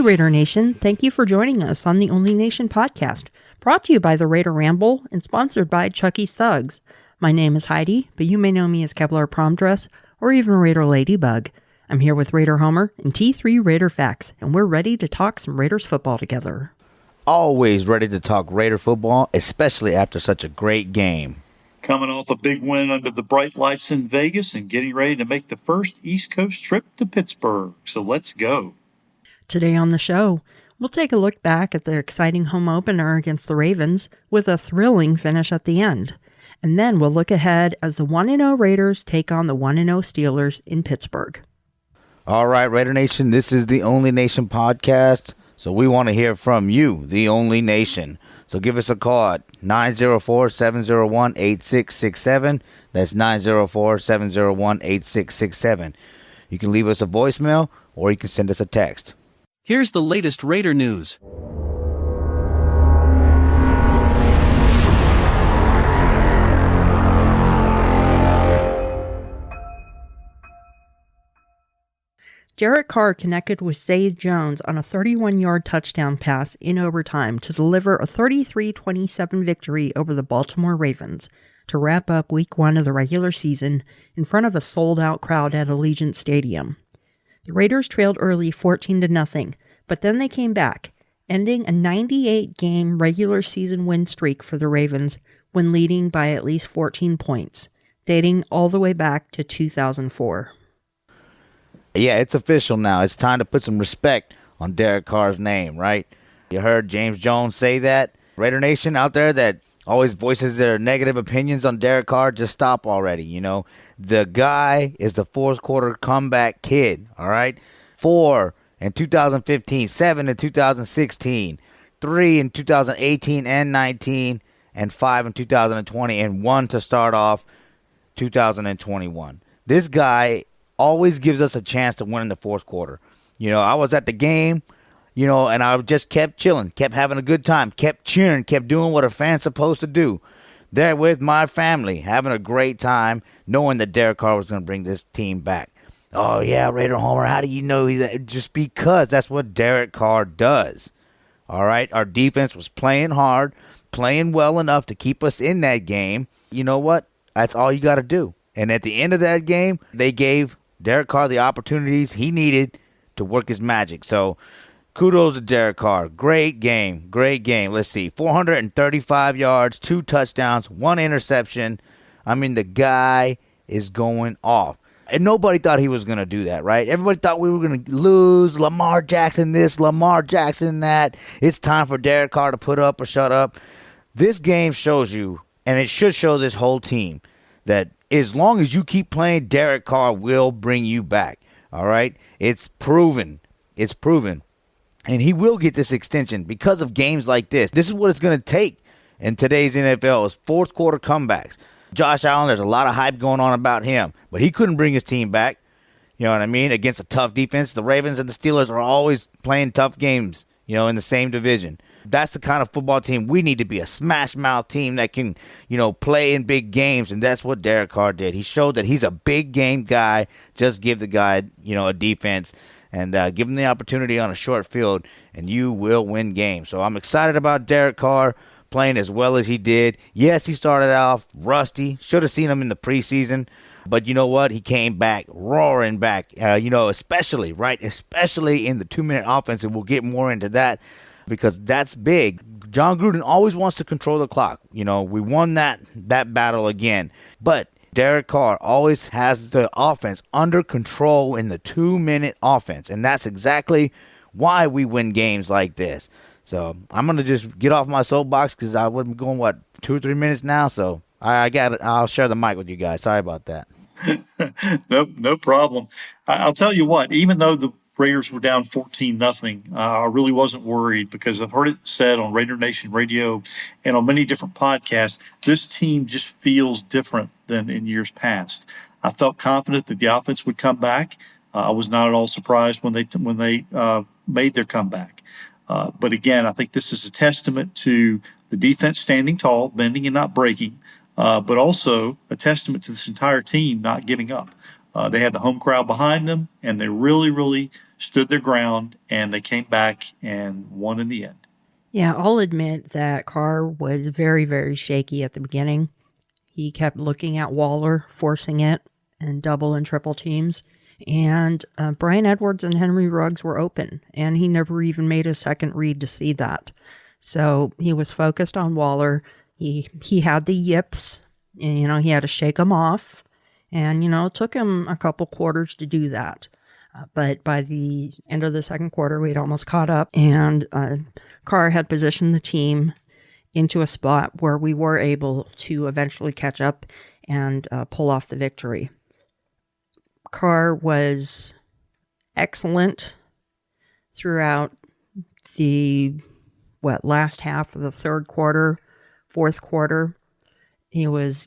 Raider Nation. Thank you for joining us on the Only Nation podcast, brought to you by the Raider Ramble and sponsored by Chucky's Thugs. My name is Heidi, but you may know me as Kevlar Prom Dress or even Raider Ladybug. I'm here with Raider Homer and T3 Raider Facts, and we're ready to talk some Raiders football together. Always ready to talk Raider football, especially after such a great game. Coming off a big win under the bright lights in Vegas and getting ready to make the first East Coast trip to Pittsburgh. So let's go. Today on the show, we'll take a look back at the exciting home opener against the Ravens with a thrilling finish at the end. And then we'll look ahead as the 1-0 Raiders take on the 1-0 Steelers in Pittsburgh. All right, Raider Nation, this is the Only Nation podcast, so we want to hear from you, the Only Nation. So give us a call at 904-701-8667. That's 904-701-8667. You can leave us a voicemail or you can send us a text. Here's the latest Raider news. Derek Carr connected with Zay Jones on a 31-yard touchdown pass in overtime to deliver a 33-27 victory over the Baltimore Ravens to wrap up Week 1 of the regular season in front of a sold-out crowd at Allegiant Stadium. The Raiders trailed early 14-0, but then they came back, ending a 98-game regular season win streak for the Ravens when leading by at least 14 points, dating all the way back to 2004. Yeah, it's official now. It's time to put some respect on Derek Carr's name, right? You heard James Jones say that. Raider Nation out there that always voices their negative opinions on Derek Carr, just stop already, you know. The guy is the fourth quarter comeback kid, all right? 4 in 2015, 7 in 2016, 3 in 2018 and 19, and 5 in 2020, and 1 to start off 2021. This guy always gives us a chance to win in the fourth quarter. You know, I was at the game, you know, and I just kept chilling, kept having a good time, kept cheering, kept doing what a fan's supposed to do. There with my family, having a great time, knowing that Derek Carr was going to bring this team back. Oh, yeah, Raider Homer, how do you know that? Just because that's what Derek Carr does. All right, our defense was playing hard, playing well enough to keep us in that game. You know what? That's all you got to do. And at the end of that game, they gave Derek Carr the opportunities he needed to work his magic. So, kudos to Derek Carr. Great game. Great game. Let's see. 435 yards, 2 touchdowns, 1 interception. I mean, the guy is going off. And nobody thought he was going to do that, right? Everybody thought we were going to lose. Lamar Jackson this, Lamar Jackson that. It's time for Derek Carr to put up or shut up. This game shows you, and it should show this whole team, that as long as you keep playing, Derek Carr will bring you back. All right? It's proven. It's proven. And he will get this extension because of games like this. This is what it's going to take in today's NFL is fourth quarter comebacks. Josh Allen, there's a lot of hype going on about him, but he couldn't bring his team back. You know what I mean? Against a tough defense. The Ravens and the Steelers are always playing tough games, you know, in the same division. That's the kind of football team we need to be, a smash-mouth team that can, you know, play in big games, and that's what Derek Carr did. He showed that he's a big game guy. Just give the guy, you know, a defense and give him the opportunity on a short field, and you will win games. So I'm excited about Derek Carr playing as well as he did. Yes, he started off rusty. Should have seen him in the preseason. But you know what? He came back, roaring back, you know, especially in the 2-minute offense, and we'll get more into that because that's big. John Gruden always wants to control the clock. You know, we won that battle again. But Derek Carr always has the offense under control in the 2-minute offense, and that's exactly why we win games like this. So I'm going to just get off my soapbox because I would be going, 2 or 3 minutes now, so I got it. I'll share the mic with you guys. Sorry about that. No problem. I'll tell you what, even though the Raiders were down 14-0, I really wasn't worried because I've heard it said on Raider Nation Radio and on many different podcasts, this team just feels different than in years past. I felt confident that the offense would come back. I was not at all surprised when they made their comeback. But again, I think this is a testament to the defense standing tall, bending and not breaking, but also a testament to this entire team not giving up. They had the home crowd behind them, and they really, really stood their ground, and they came back and won in the end. Yeah, I'll admit that Carr was very, very shaky at the beginning. He kept looking at Waller, forcing it, and double and triple teams. And Brian Edwards and Henry Ruggs were open, and he never even made a second read to see that. So he was focused on Waller. He had the yips, and, he had to shake them off. And, it took him a couple quarters to do that. But by the end of the second quarter, we'd almost caught up, and Carr had positioned the team into a spot where we were able to eventually catch up and pull off the victory. Carr was excellent throughout the last half of the third quarter, fourth quarter. He was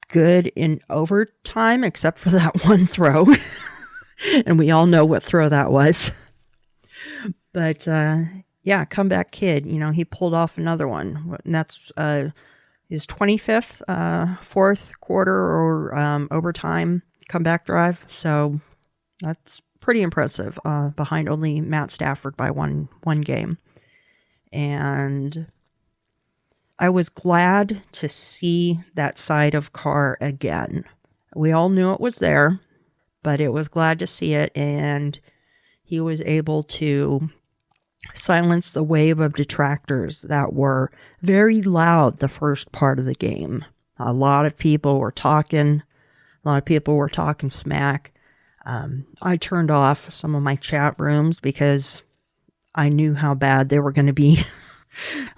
good in overtime, except for that one throw. And we all know what throw that was. But, comeback kid. He pulled off another one. And that's his 25th fourth quarter or overtime comeback drive. So that's pretty impressive, behind only Matt Stafford by one game. And I was glad to see that side of Carr again. We all knew it was there, but it was glad to see it, and he was able to silence the wave of detractors that were very loud the first part of the game. A lot of people were talking. A lot of people were talking smack. I turned off some of my chat rooms because I knew how bad they were going to be.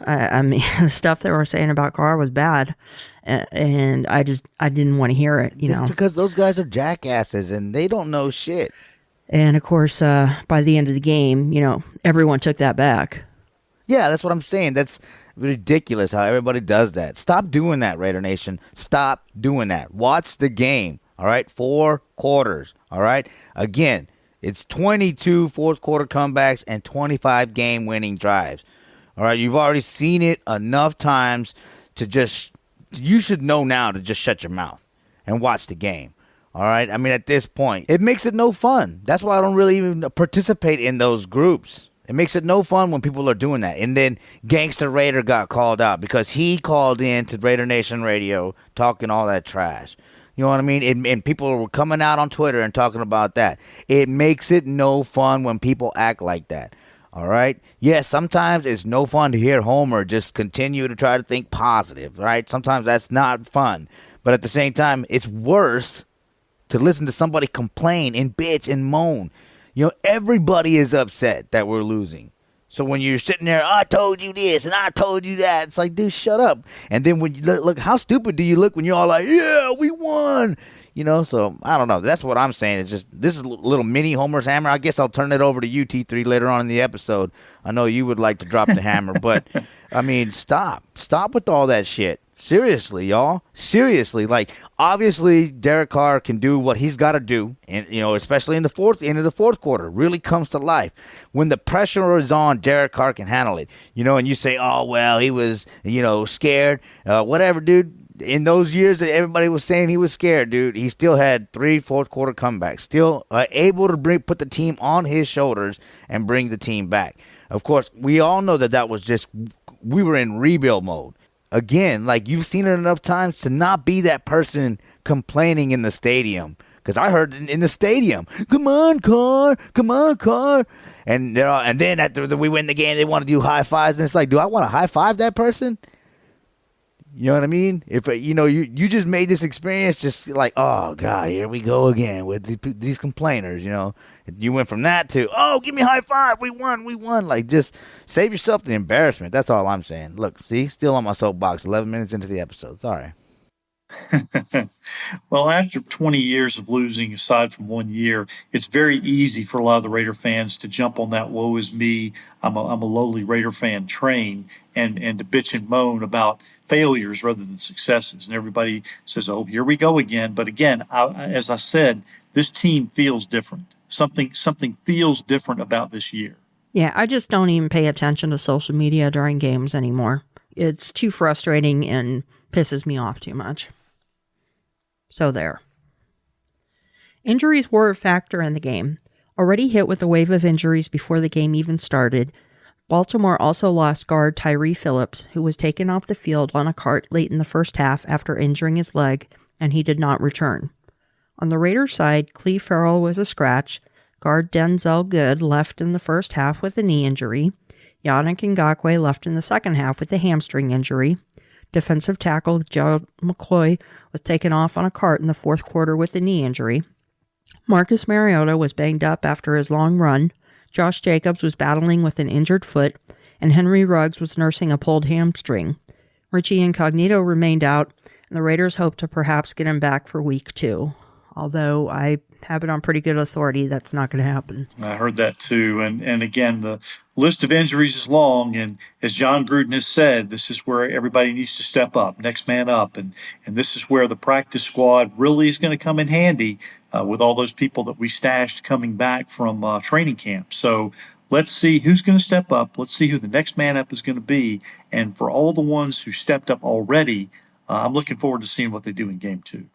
The stuff they were saying about Carr was bad, and I didn't want to hear it. It's because those guys are jackasses and they don't know shit. And of course, by the end of the game, everyone took that back. Yeah, that's what I'm saying. That's ridiculous how everybody does that. Stop doing that, Raider Nation. Stop doing that. Watch the game. All right, 4 quarters. All right, again, it's 22 fourth quarter comebacks and 25 game winning drives. All right, you've already seen it enough times you should know now to just shut your mouth and watch the game. All right, I mean, at this point, it makes it no fun. That's why I don't really even participate in those groups. It makes it no fun when people are doing that. And then Gangster Raider got called out because he called in to Raider Nation Radio talking all that trash. You know what I mean? And people were coming out on Twitter and talking about that. It makes it no fun when people act like that. All right? Yes, sometimes it's no fun to hear Homer just continue to try to think positive, right? Sometimes that's not fun. But at the same time, it's worse to listen to somebody complain and bitch and moan. Everybody is upset that we're losing. So when you're sitting there, I told you this and I told you that, it's like, dude, shut up. And then when you look, how stupid do you look when you're all like, yeah, we won? So I don't know. That's what I'm saying. It's just, this is a little mini Homer's hammer. I guess I'll turn it over to you, T3, later on in the episode. I know you would like to drop the hammer, but I mean, stop with all that shit. Seriously, y'all. Seriously. Like, obviously, Derek Carr can do what he's got to do, and especially in the end of the fourth quarter, really comes to life. When the pressure is on, Derek Carr can handle it. And you say, oh, well, he was, scared. Whatever, dude. In those years that everybody was saying he was scared, dude, he still had 3 fourth quarter comebacks. Still able to put the team on his shoulders and bring the team back. Of course, we all know that was just, we were in rebuild mode. Again, like, you've seen it enough times to not be that person complaining in the stadium. Because I heard in the stadium, come on, Carr. And then after we win the game, they want to do high fives. And it's like, do I want to high five that person? You know what I mean? If you just made this experience just like, oh God, here we go again with these complainers. You went from that to, oh, give me a high five, we won. Like, just save yourself the embarrassment. That's all I'm saying. Look, see, still on my soapbox. 11 minutes into the episode. Sorry. Well, after 20 years of losing, aside from 1 year, it's very easy for a lot of the Raider fans to jump on that woe is me, I'm a lowly Raider fan train and to bitch and moan about failures rather than successes. And everybody says, oh, here we go again. But again, as I said, this team feels different. Something feels different about this year. Yeah, I just don't even pay attention to social media during games anymore. It's too frustrating and pisses me off too much. So there. Injuries were a factor in the game. Already hit with a wave of injuries before the game even started, Baltimore also lost guard Tyree Phillips, who was taken off the field on a cart late in the first half after injuring his leg, and he did not return. On the Raiders' side, Cleve Farrell was a scratch, guard Denzel Good left in the first half with a knee injury, Yannick Ngakoue left in the second half with a hamstring injury, defensive tackle Gerald McCoy was taken off on a cart in the fourth quarter with a knee injury, Marcus Mariota was banged up after his long run, Josh Jacobs was battling with an injured foot, and Henry Ruggs was nursing a pulled hamstring. Richie Incognito remained out, and the Raiders hope to perhaps get him back for week 2. Although I have it on pretty good authority that's not going to happen. I heard that too. And again, the list of injuries is long. And as John Gruden has said, this is where everybody needs to step up, next man up. And this is where the practice squad really is going to come in handy with all those people that we stashed coming back from training camp. So let's see who's going to step up. Let's see who the next man up is going to be. And for all the ones who stepped up already, I'm looking forward to seeing what they do in game 2.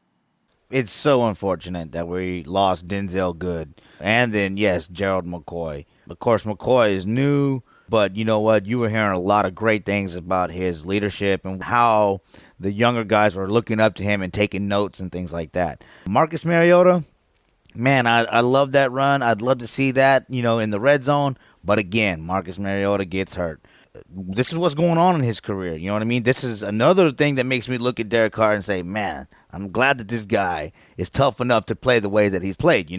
It's so unfortunate that we lost Denzel Good. And then, yes, Gerald McCoy. Of course, McCoy is new, but you know what? You were hearing a lot of great things about his leadership and how the younger guys were looking up to him and taking notes and things like that. Marcus Mariota, man, I love that run. I'd love to see that, in the red zone. But again, Marcus Mariota gets hurt. This is what's going on in his career. You know what I mean? This is another thing that makes me look at Derek Carr and say, man, I'm glad that this guy is tough enough to play the way that he's played.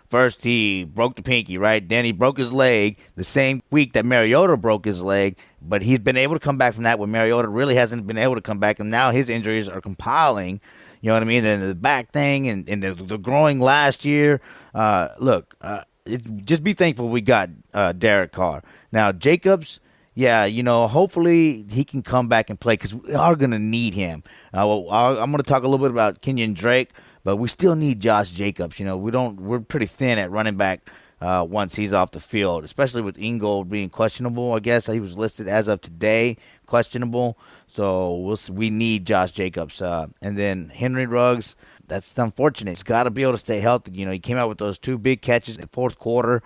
First he broke the pinky, right? Then he broke his leg the same week that Mariota broke his leg. But he's been able to come back from that when Mariota really hasn't been able to come back. And now his injuries are compiling. You know what I mean? And the back thing and the growing last year. Just be thankful we got Derek Carr. Now, Jacobs, yeah, hopefully he can come back and play because we are going to need him. I'm going to talk a little bit about Kenyon Drake, but we still need Josh Jacobs. We're pretty thin at running back once he's off the field, especially with Ingold being questionable. I guess he was listed as of today, questionable. So we need Josh Jacobs. And then Henry Ruggs, that's unfortunate. He's got to be able to stay healthy. He came out with those 2 big catches in the fourth quarter.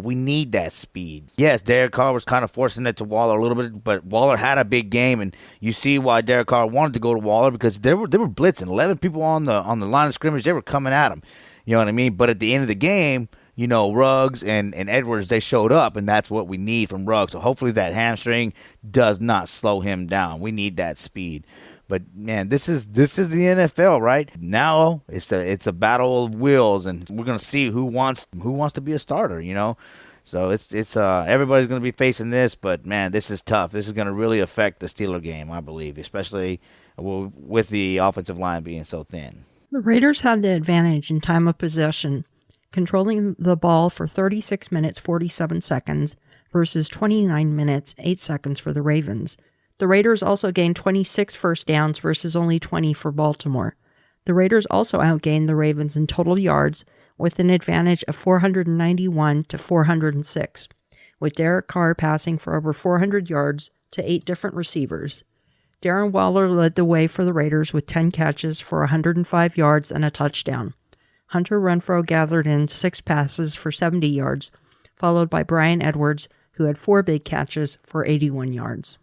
We need that speed. Yes, Derek Carr was kind of forcing it to Waller a little bit, but Waller had a big game, and you see why Derek Carr wanted to go to Waller because they were blitzing. 11 people on the line of scrimmage, they were coming at him. You know what I mean? But at the end of the game, Ruggs and Edwards, they showed up, and that's what we need from Ruggs. So hopefully that hamstring does not slow him down. We need that speed. But man, this is the NFL, right? Now it's a battle of wills, and we're gonna see who wants to be a starter. So it's everybody's gonna be facing this. But man, this is tough. This is gonna really affect the Steeler game, I believe, especially with the offensive line being so thin. The Raiders had the advantage in time of possession, controlling the ball for 36 minutes 47 seconds versus 29 minutes 8 seconds for the Ravens. The Raiders also gained 26 first downs versus only 20 for Baltimore. The Raiders also outgained the Ravens in total yards with an advantage of 491 to 406, with Derek Carr passing for over 400 yards to 8 different receivers. Darren Waller led the way for the Raiders with 10 catches for 105 yards and a touchdown. Hunter Renfrow gathered in 6 passes for 70 yards, followed by Bryan Edwards, who had 4 big catches for 81 yards.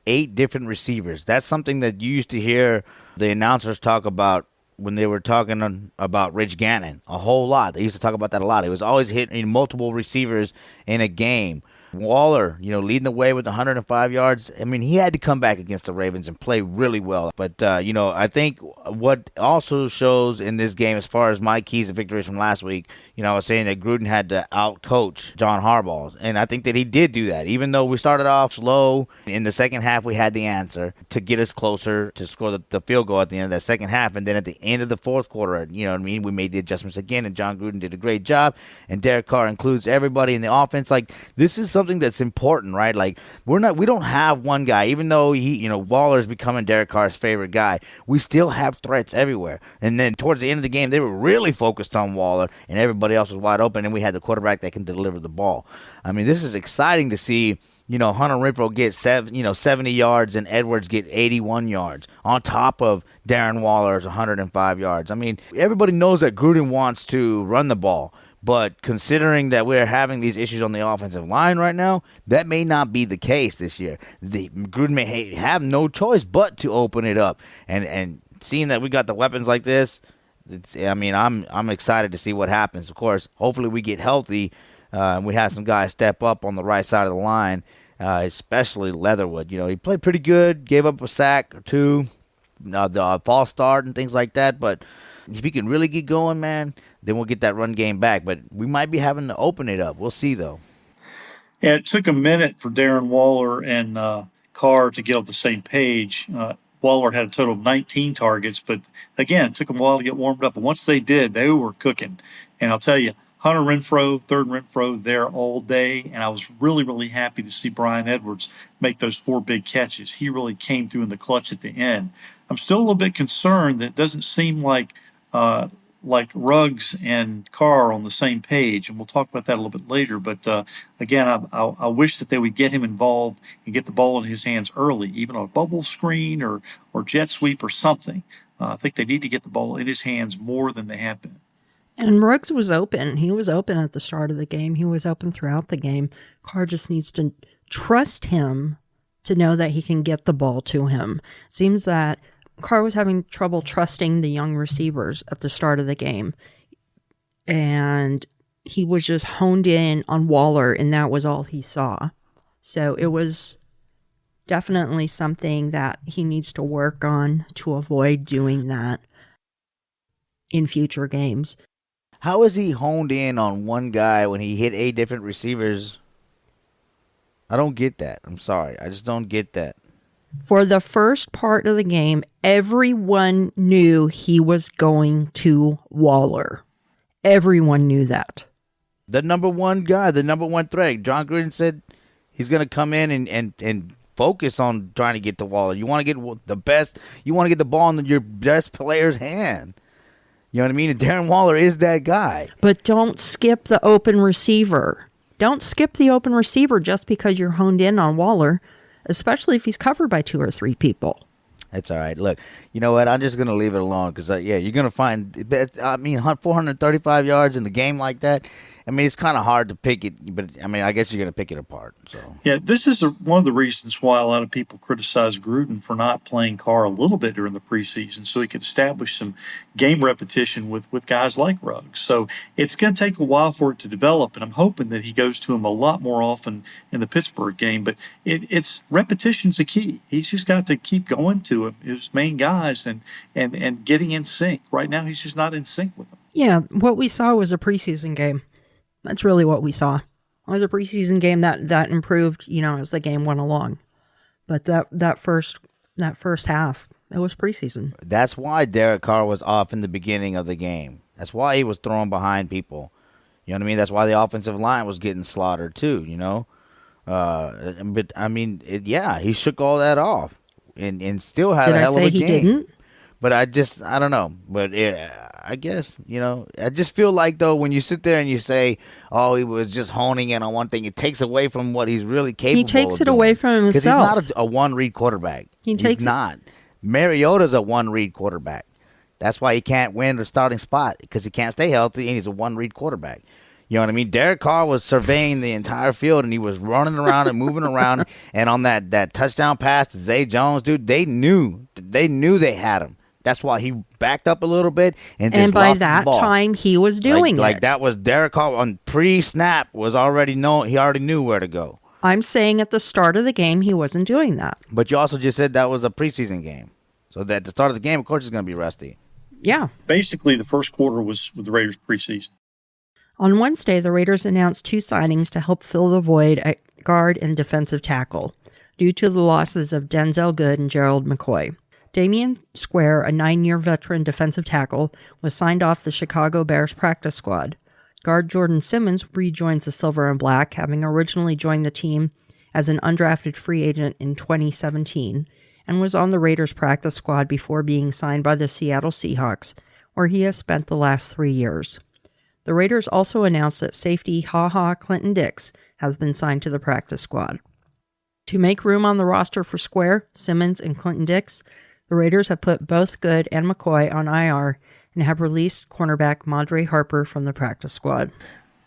8 different receivers. That's something that you used to hear the announcers talk about when they were talking about Rich Gannon a whole lot. They used to talk about that a lot. He was always hitting multiple receivers in a game. Waller, leading the way with 105 yards. I mean, he had to come back against the Ravens and play really well. But, I think what also shows in this game, as far as my keys to victories from last week, I was saying that Gruden had to out-coach John Harbaugh. And I think that he did do that. Even though we started off slow, in the second half we had the answer to get us closer to score the field goal at the end of that second half. And then at the end of the fourth quarter, we made the adjustments again, and John Gruden did a great job. And Derek Carr includes everybody in the offense. Like, this is something that's important, right? Like, we don't have one guy, even though Waller's becoming Derek Carr's favorite guy. We still have threats everywhere. And then towards the end of the game, they were really focused on Waller, and everybody else was wide open, and we had the quarterback that can deliver the ball. I mean, this is exciting to see, Hunter Renfrow get 70 yards and Edwards get 81 yards on top of Darren Waller's 105 yards. I mean, everybody knows that Gruden wants to run the ball, But considering that we're having these issues on the offensive line right now, that may not be the case this year. Gruden may have no choice but to open it up. And seeing that we got the weapons like this, I'm excited to see what happens. Of course, hopefully we get healthy. We have some guys step up on the right side of the line, especially Leatherwood. He played pretty good, gave up a sack or two, the false start and things like that. But if he can really get going, man, then we'll get that run game back. But we might be having to open it up. We'll see, though. Yeah, it took a minute for Darren Waller and Carr to get on the same page. Waller had a total of 19 targets, but again, it took them a while to get warmed up. And once they did, they were cooking. And I'll tell you, Hunter Renfrow, third Renfrow there all day. And I was really, really happy to see Brian Edwards make those 4 big catches. He really came through in the clutch at the end. I'm still a little bit concerned that it doesn't seem like Ruggs and Carr are on the same page, and we'll talk about that a little bit later. But again, I wish that they would get him involved and get the ball in his hands early, even on a bubble screen or jet sweep or something. I think they need to get the ball in his hands more than they have been. And Ruggs was open. He was open at the start of the game. He was open throughout the game. Carr just needs to trust him to know that he can get the ball to him. Seems that Carr was having trouble trusting the young receivers at the start of the game. And he was just honed in on Waller, and that was all he saw. So it was definitely something that he needs to work on to avoid doing that in future games. How is he honed in on one guy when he hit 8 different receivers? I don't get that. I'm sorry. I just don't get that. For the first part of the game, everyone knew he was going to Waller. Everyone knew that. The number one guy, the number one threat. John Gruden said he's going to come in and focus on trying to get to Waller. You want to get the best. You want to get the ball in your best player's hand. You know what I mean? And Darren Waller is that guy. But don't skip the open receiver. Don't skip the open receiver just because you're honed in on Waller, especially if he's covered by 2 or 3 people. That's all right. Look, you know what? I'm just going to leave it alone because, you're going to find, 435 yards in a game like that. I mean, it's kind of hard to pick it, but, I guess you're going to pick it apart. So yeah, this is one of the reasons why a lot of people criticize Gruden for not playing Carr a little bit during the preseason so he could establish some game repetition with guys like Ruggs. So it's going to take a while for it to develop, and I'm hoping that he goes to him a lot more often in the Pittsburgh game. But it's repetition's a key. He's just got to keep going to his main guys and getting in sync. Right now, he's just not in sync with them. Yeah, what we saw was a preseason game. That's really what we saw. It was a preseason game that improved, as the game went along. But that first half, it was preseason. That's why Derek Carr was off in the beginning of the game. That's why he was throwing behind people. You know what I mean? That's why the offensive line was getting slaughtered too. But he shook all that off and still had a hell of a game. Did I say he didn't? But I don't know. But I guess, I just feel like, though, when you sit there and you say, oh, he was just honing in on one thing, it takes away from what he's really capable of doing. He takes it away from himself. Because he's not a one-read quarterback. He's not. Mariota's a one-read quarterback. That's why he can't win the starting spot, because he can't stay healthy, and he's a one-read quarterback. You know what I mean? Derek Carr was surveying the entire field, and he was running around and moving around. And on that touchdown pass to Zay Jones, dude, they knew they had him. That's why he backed up a little bit and by that time he was doing it. Like that was Derek Carr on pre-snap was already known. He already knew where to go. I'm saying at the start of the game he wasn't doing that. But you also just said that was a preseason game, so that at the start of the game, of course, he's going to be rusty. Yeah. Basically, the first quarter was with the Raiders preseason. On Wednesday, the Raiders announced 2 signings to help fill the void at guard and defensive tackle due to the losses of Denzel Good and Gerald McCoy. Damian Square, a 9-year veteran defensive tackle, was signed off the Chicago Bears practice squad. Guard Jordan Simmons rejoins the Silver and Black, having originally joined the team as an undrafted free agent in 2017, and was on the Raiders practice squad before being signed by the Seattle Seahawks, where he has spent the last 3 years. The Raiders also announced that safety HaHa Clinton Dix has been signed to the practice squad. To make room on the roster for Square, Simmons, and Clinton Dix, the Raiders have put both Good and McCoy on IR and have released cornerback Mondre Harper from the practice squad.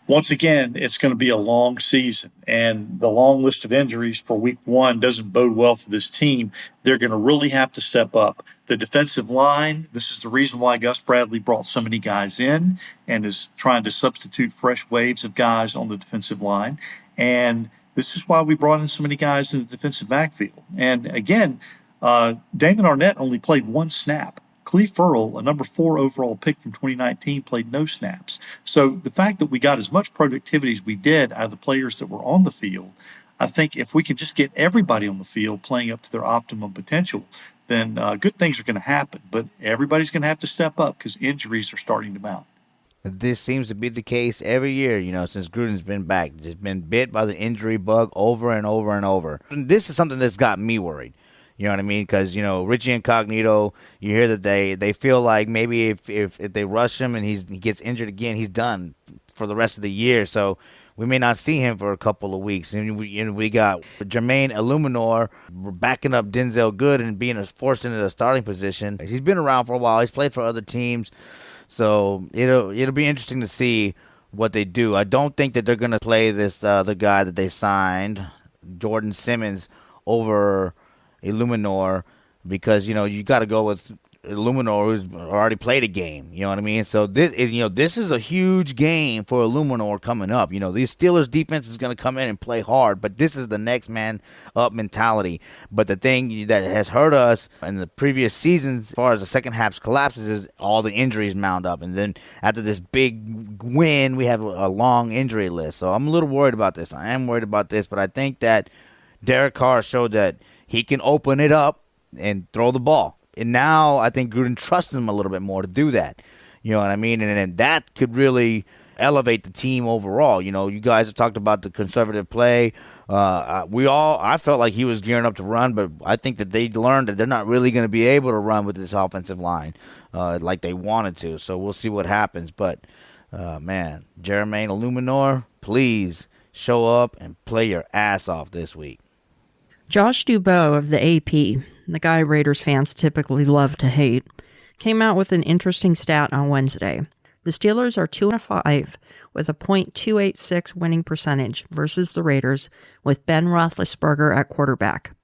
Once again, it's going to be a long season, and the long list of injuries for week one doesn't bode well for this team. They're going to really have to step up. The defensive line, this is the reason why Gus Bradley brought so many guys in and is trying to substitute fresh waves of guys on the defensive line. And this is why we brought in so many guys in the defensive backfield. And again, Damon Arnett only played one snap. Cleve Furl, a number 4 overall pick from 2019, played no snaps. So the fact that we got as much productivity as we did out of the players that were on the field, I think if we can just get everybody on the field playing up to their optimum potential, then good things are going to happen. But everybody's going to have to step up because injuries are starting to mount. This seems to be the case every year, since Gruden's been back. Just been bit by the injury bug over and over and over. And this is something that's got me worried. You know what I mean? Because, Richie Incognito, you hear that they feel like maybe if they rush him and he gets injured again, he's done for the rest of the year. So we may not see him for a couple of weeks. And we got Jermaine Illuminor backing up Denzel Good and being forced into the starting position. He's been around for a while. He's played for other teams. So it'll be interesting to see what they do. I don't think that they're going to play this other guy that they signed, Jordan Simmons, over Illuminor, because you got to go with Illuminor, who's already played a game. You know what I mean? So this is a huge game for Illuminor coming up. These Steelers defense is going to come in and play hard, but this is the next man up mentality. But the thing that has hurt us in the previous seasons, as far as the second half collapses, is all the injuries mount up, and then after this big win, we have a long injury list. So I'm a little worried about this. I am worried about this, but I think that Derek Carr showed that he can open it up and throw the ball. And now I think Gruden trusts him a little bit more to do that. You know what I mean? And that could really elevate the team overall. You guys have talked about the conservative play. I felt like he was gearing up to run, but I think that they learned that they're not really going to be able to run with this offensive line like they wanted to. So we'll see what happens. But, man, Jermaine Illuminor, please show up and play your ass off this week. Josh Dubow of the AP, the guy Raiders fans typically love to hate, came out with an interesting stat on Wednesday. The Steelers are 2-5 with a .286 winning percentage versus the Raiders with Ben Roethlisberger at quarterback,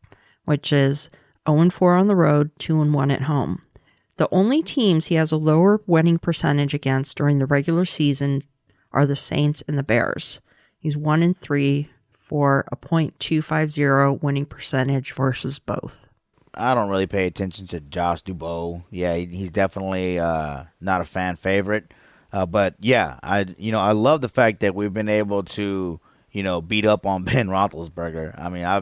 which is 0-4 on the road, 2-1 at home. The only teams he has a lower winning percentage against during the regular season are the Saints and the Bears. He's 1-3 for a .250 winning percentage versus both. I don't really pay attention to Josh Dubow. Yeah, he's definitely not a fan favorite. But yeah, I love the fact that we've been able to, beat up on Ben Roethlisberger. I mean, I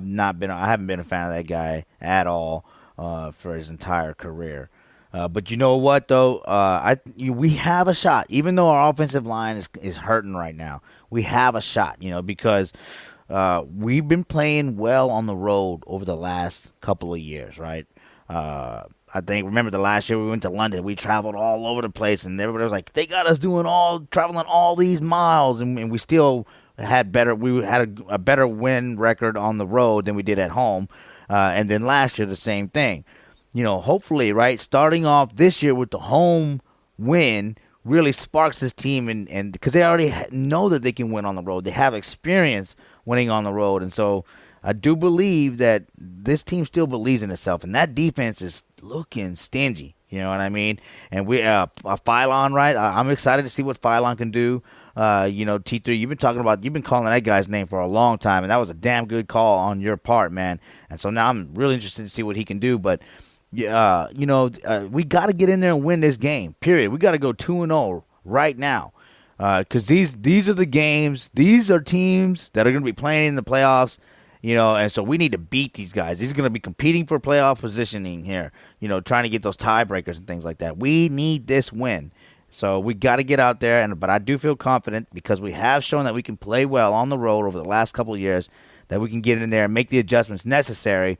haven't been a fan of that guy at all for his entire career. But you know what though? We have a shot, even though our offensive line is hurting right now. We have a shot, because we've been playing well on the road over the last couple of years, right? I remember the last year we went to London, we traveled all over the place, and everybody was like, they got us traveling all these miles, and we still had a better win record on the road than we did at home. And then last year, the same thing. Hopefully, right, starting off this year with the home win really sparks this team, and because they already know that they can win on the road. They have experience winning on the road, and so I do believe that this team still believes in itself, and that defense is looking stingy. You know what I mean? And we Phylon, right? I'm excited to see what Phylon can do. T3, you've been calling that guy's name for a long time, and that was a damn good call on your part, man. And so now I'm really interested to see what he can do, but we got to get in there and win this game, period. We got to go 2-0 right now, because these are the games. These are teams that are going to be playing in the playoffs, and so we need to beat these guys. These are going to be competing for playoff positioning here, trying to get those tiebreakers and things like that. We need this win. So we got to get out there, but I do feel confident because we have shown that we can play well on the road over the last couple of years, that we can get in there and make the adjustments necessary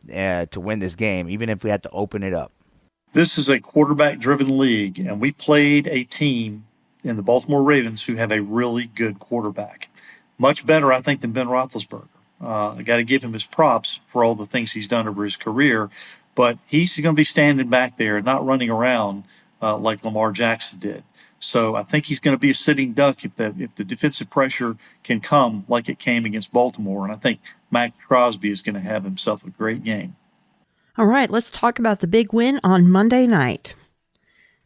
to win this game, even if we have to open it up. This is a quarterback-driven league, and we played a team in the Baltimore Ravens who have a really good quarterback. Much better, I think, than Ben Roethlisberger. I got to give him his props for all the things he's done over his career, but he's going to be standing back there, not running around like Lamar Jackson did. So I think he's going to be a sitting duck if the defensive pressure can come like it came against Baltimore. And I think Max Crosby is going to have himself a great game. All right, let's talk about the big win on Monday night.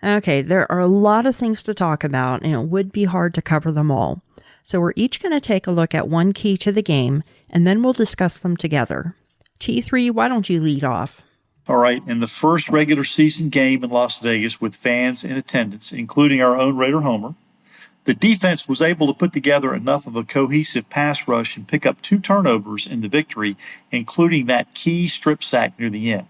Okay, there are a lot of things to talk about, and it would be hard to cover them all. So we're each going to take a look at one key to the game, and then we'll discuss them together. T3, why don't you lead off? All right, in the first regular season game in Las Vegas with fans in attendance, including our own Raider Homer, the defense was able to put together enough of a cohesive pass rush and pick up 2 turnovers in the victory, including that key strip sack near the end.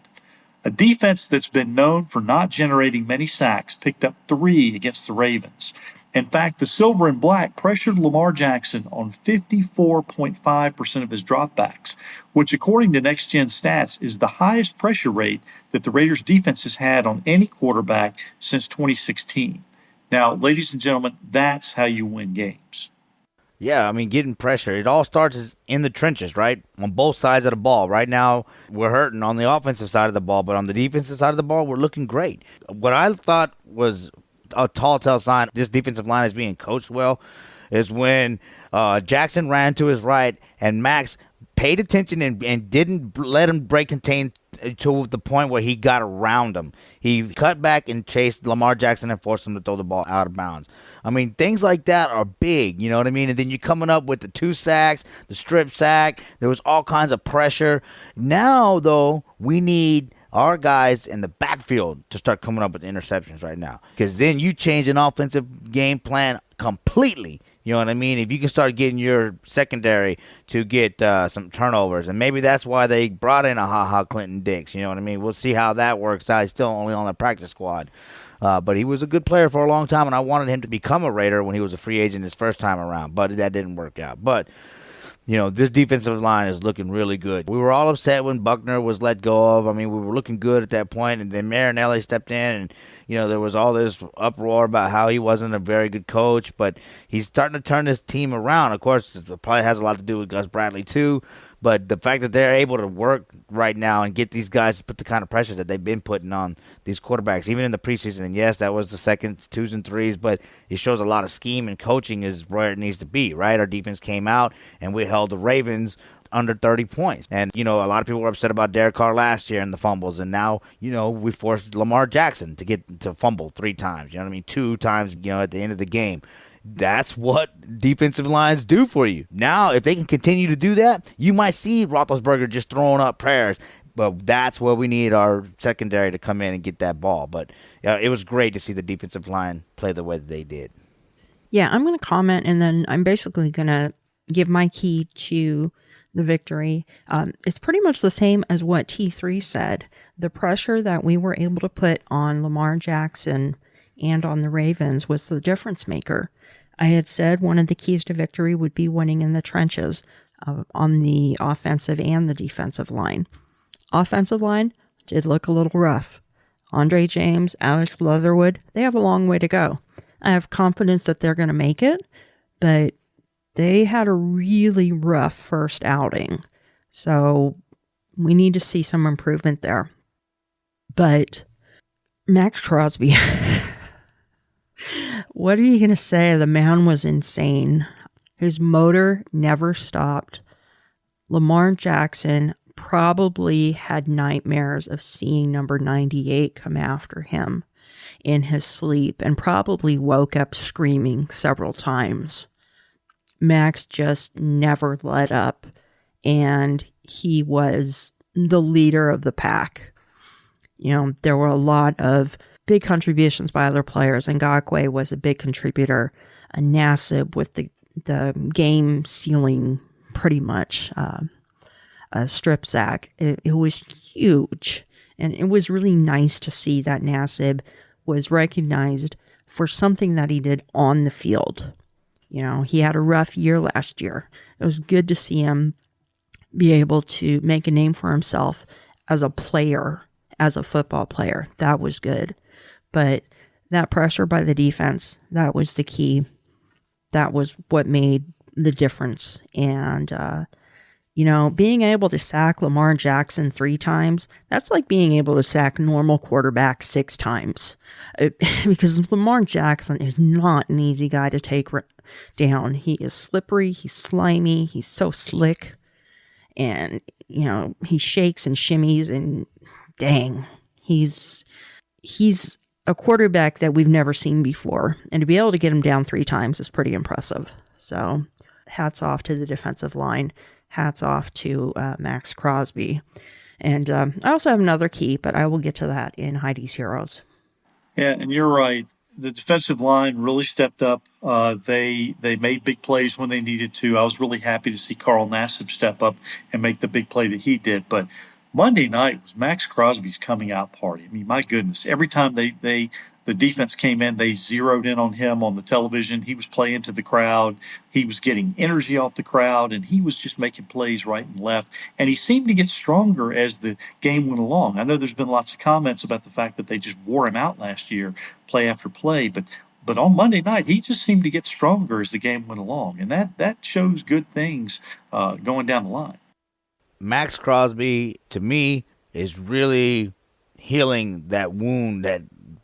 A defense that's been known for not generating many sacks picked up 3 against the Ravens. In fact, the Silver and Black pressured Lamar Jackson on 54.5% of his dropbacks, which according to Next Gen Stats is the highest pressure rate that the Raiders defense has had on any quarterback since 2016. Now, ladies and gentlemen, that's how you win games. Yeah, I mean, getting pressure. It all starts in the trenches, right? On both sides of the ball. Right now, we're hurting on the offensive side of the ball, but on the defensive side of the ball, we're looking great. What I thought was a telltale sign this defensive line is being coached well is when Jackson ran to his right and Max paid attention and didn't let him break contain to the point where he got around him. He cut back and chased Lamar Jackson and forced him to throw the ball out of bounds. I mean, things like that are big, you know what I mean? And then you're coming up with the 2 sacks, the strip sack. There was all kinds of pressure. Now, though, we need our guys in the backfield to start coming up with interceptions right now. Because then you change an offensive game plan completely. You know what I mean? If you can start getting your secondary to get some turnovers, and maybe that's why they brought in a Ha-Ha Clinton Dix. You know what I mean? We'll see how that works out. He's still only on the practice squad. But he was a good player for a long time, and I wanted him to become a Raider when he was a free agent his first time around. But that didn't work out. But you know, this defensive line is looking really good. We were all upset when Buckner was let go of. I mean, we were looking good at that point, and then Marinelli stepped in, and, you know, there was all this uproar about how he wasn't a very good coach, but he's starting to turn this team around. Of course, it probably has a lot to do with Gus Bradley, too, but the fact that they're able to work right now and get these guys to put the kind of pressure that they've been putting on these quarterbacks, even in the preseason, and yes, that was the second 2s and 3s, but it shows a lot of scheme and coaching is where it needs to be, right? Our defense came out, and we held the Ravens under 30 points. And, you know, a lot of people were upset about Derek Carr last year and the fumbles, and now, you know, we forced Lamar Jackson to fumble 3 times, you know what I mean? 2 times, you know, at the end of the game. That's what defensive lines do for you. Now, if they can continue to do that, you might see Roethlisberger just throwing up prayers. But that's where we need our secondary to come in and get that ball. But it was great to see the defensive line play the way that they did. Yeah, I'm going to comment, and then I'm basically going to give my key to the victory. It's pretty much the same as what T3 said. The pressure that we were able to put on Lamar Jackson and on the Ravens was the difference maker. I had said one of the keys to victory would be winning in the trenches on the offensive and the defensive line. Offensive line did look a little rough. Andre James, Alex Leatherwood, they have a long way to go. I have confidence that they're going to make it, but they had a really rough first outing. So we need to see some improvement there. But Max Crosby, what are you going to say? The man was insane. His motor never stopped. Lamar Jackson probably had nightmares of seeing number 98 come after him in his sleep and probably woke up screaming several times. Max just never let up, and he was the leader of the pack. You know, there were a lot of big contributions by other players. Ngakoue was a big contributor. Nassib with the game sealing pretty much a strip sack. It was huge. And it was really nice to see that Nassib was recognized for something that he did on the field. You know, he had a rough year last year. It was good to see him be able to make a name for himself as a player, as a football player. That was good. But that pressure by the defense, that was the key. That was what made the difference. And, Being able to sack Lamar Jackson 3 times, that's like being able to sack normal quarterbacks 6 times. Because Lamar Jackson is not an easy guy to take down. He is slippery, he's slimy, he's so slick. And, he shakes and shimmies and dang, he's a quarterback that we've never seen before. And to be able to get him down 3 times is pretty impressive. So hats off to the defensive line. Hats off to Max Crosby. And I also have another key, but I will get to that in Heidi's Heroes. Yeah, and you're right. The defensive line really stepped up. They made big plays when they needed to. I was really happy to see Carl Nassib step up and make the big play that he did. But Monday night was Max Crosby's coming out party. I mean, my goodness, every time the defense came in, they zeroed in on him on the television. He was playing to the crowd. He was getting energy off the crowd, and he was just making plays right and left. And he seemed to get stronger as the game went along. I know there's been lots of comments about the fact that they just wore him out last year, play after play, but on Monday night, he just seemed to get stronger as the game went along, and that shows good things going down the line. Max Crosby, to me, is really healing that wound that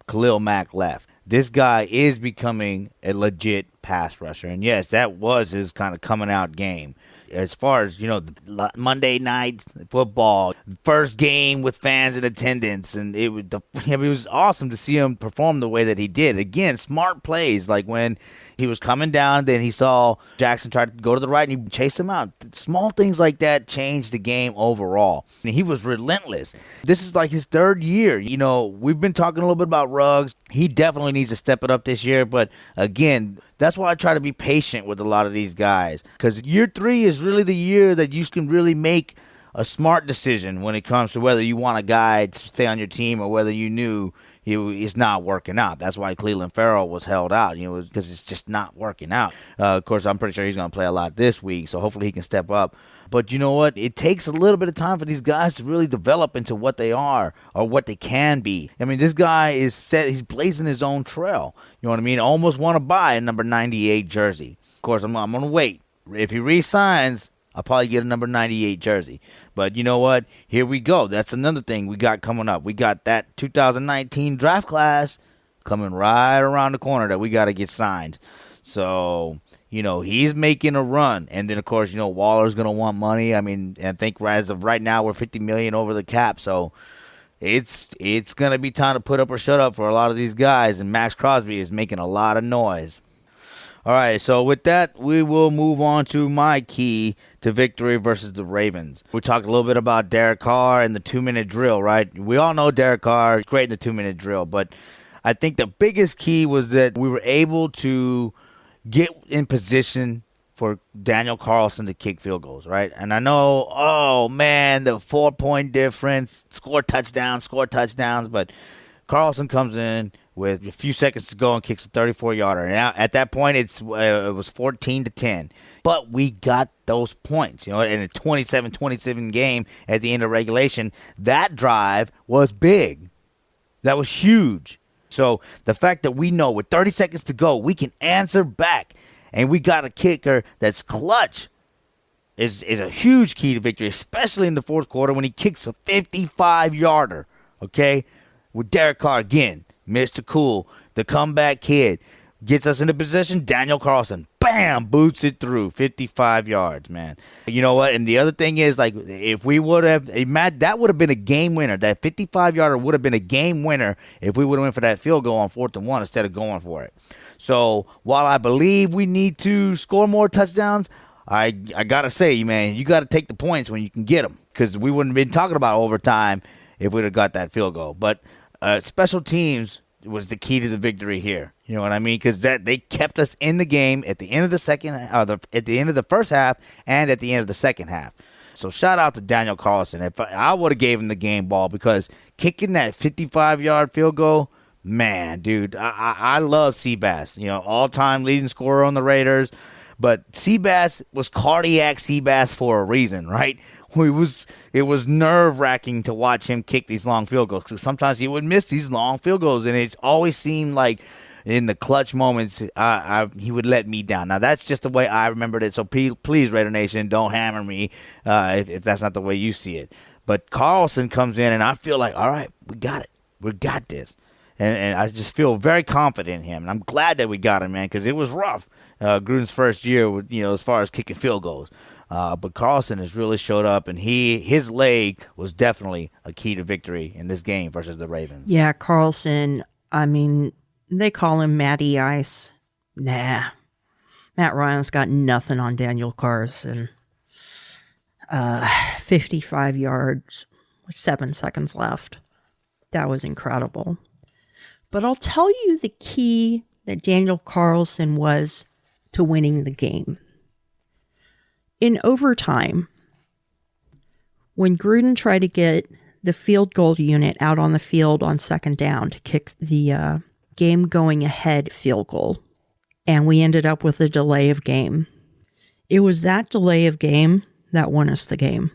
Khalil Mack left. This guy is becoming a legit pass rusher. And yes, that was his kind of coming out game. As far as, the Monday night football, first game with fans in attendance, and it was awesome to see him perform the way that he did. Again, smart plays, like when he was coming down, then he saw Jackson try to go to the right, and he chased him out. Small things like that changed the game overall. And he was relentless. This is like his 3rd year. We've been talking a little bit about Ruggs. He definitely needs to step it up this year, but again, that's why I try to be patient with a lot of these guys, because year 3 is really the year that you can really make a smart decision when it comes to whether you want a guy to stay on your team or whether you knew he's not working out. That's why Cleveland Farrell was held out, because it's just not working out. Of course, I'm pretty sure he's going to play a lot this week, so hopefully he can step up. But you know what? It takes a little bit of time for these guys to really develop into what they are or what they can be. I mean, this guy is set. He's blazing his own trail. You know what I mean? I almost want to buy a number 98 jersey. Of course, I'm going to wait. If he re-signs, I'll probably get a number 98 jersey. But you know what? Here we go. That's another thing we got coming up. We got that 2019 draft class coming right around the corner that we got to get signed. So, he's making a run. And then, of course, Waller's going to want money. I mean, I think as of right now, we're $50 million over the cap. So it's going to be time to put up or shut up for a lot of these guys. And Max Crosby is making a lot of noise. All right, so with that, we will move on to my key to victory versus the Ravens. We talked a little bit about Derek Carr and the 2-minute drill, right? We all know Derek Carr is great in the 2-minute drill, but I think the biggest key was that we were able to get in position for Daniel Carlson to kick field goals, right? And I know, the 4-point difference, score touchdowns, but Carlson comes in with a few seconds to go and kicks a 34-yarder. And at that point, it was 14-10. But we got those points, in a 27-27 game at the end of regulation. That drive was big. That was huge. So the fact that we know with 30 seconds to go, we can answer back, and we got a kicker that's clutch is a huge key to victory, especially in the fourth quarter when he kicks a 55-yarder, okay? With Derek Carr again. Mr. Cool, the comeback kid, gets us into position. Daniel Carlson, bam, boots it through 55 yards, man. You know what? And the other thing is, like, if we would have, that would have been a game winner. That 55-yarder would have been a game winner if we would have went for that field goal on 4th and 1 instead of going for it. So while I believe we need to score more touchdowns, I got to say, man, you got to take the points when you can get them, because we wouldn't have been talking about overtime if we'd have got that field goal. But special teams was the key to the victory here. You know what I mean? Because they kept us in the game at the end of at the end of the first half and at the end of the second half. So shout out to Daniel Carlson. If I would have gave him the game ball, because kicking that 55-yard field goal, man, dude, I love Seabass. All-time leading scorer on the Raiders. But Seabass was cardiac Seabass for a reason, right? It was nerve-wracking to watch him kick these long field goals, because sometimes he would miss these long field goals, and it always seemed like in the clutch moments, he would let me down. Now, that's just the way I remembered it. So please, Raider Nation, don't hammer me if that's not the way you see it. But Carlson comes in, and I feel like, all right, we got it. We got this. And I just feel very confident in him. And I'm glad that we got him, man, because it was rough. Gruden's first year, as far as kicking field goals. But Carlson has really showed up, and his leg was definitely a key to victory in this game versus the Ravens. Yeah, Carlson, I mean, they call him Matty Ice. Nah. Matt Ryan's got nothing on Daniel Carlson. 55 yards with 7 seconds left. That was incredible. But I'll tell you the key that Daniel Carlson was to winning the game. In overtime, when Gruden tried to get the field goal unit out on the field on second down to kick the game going ahead field goal, and we ended up with a delay of game. It was that delay of game that won us the game.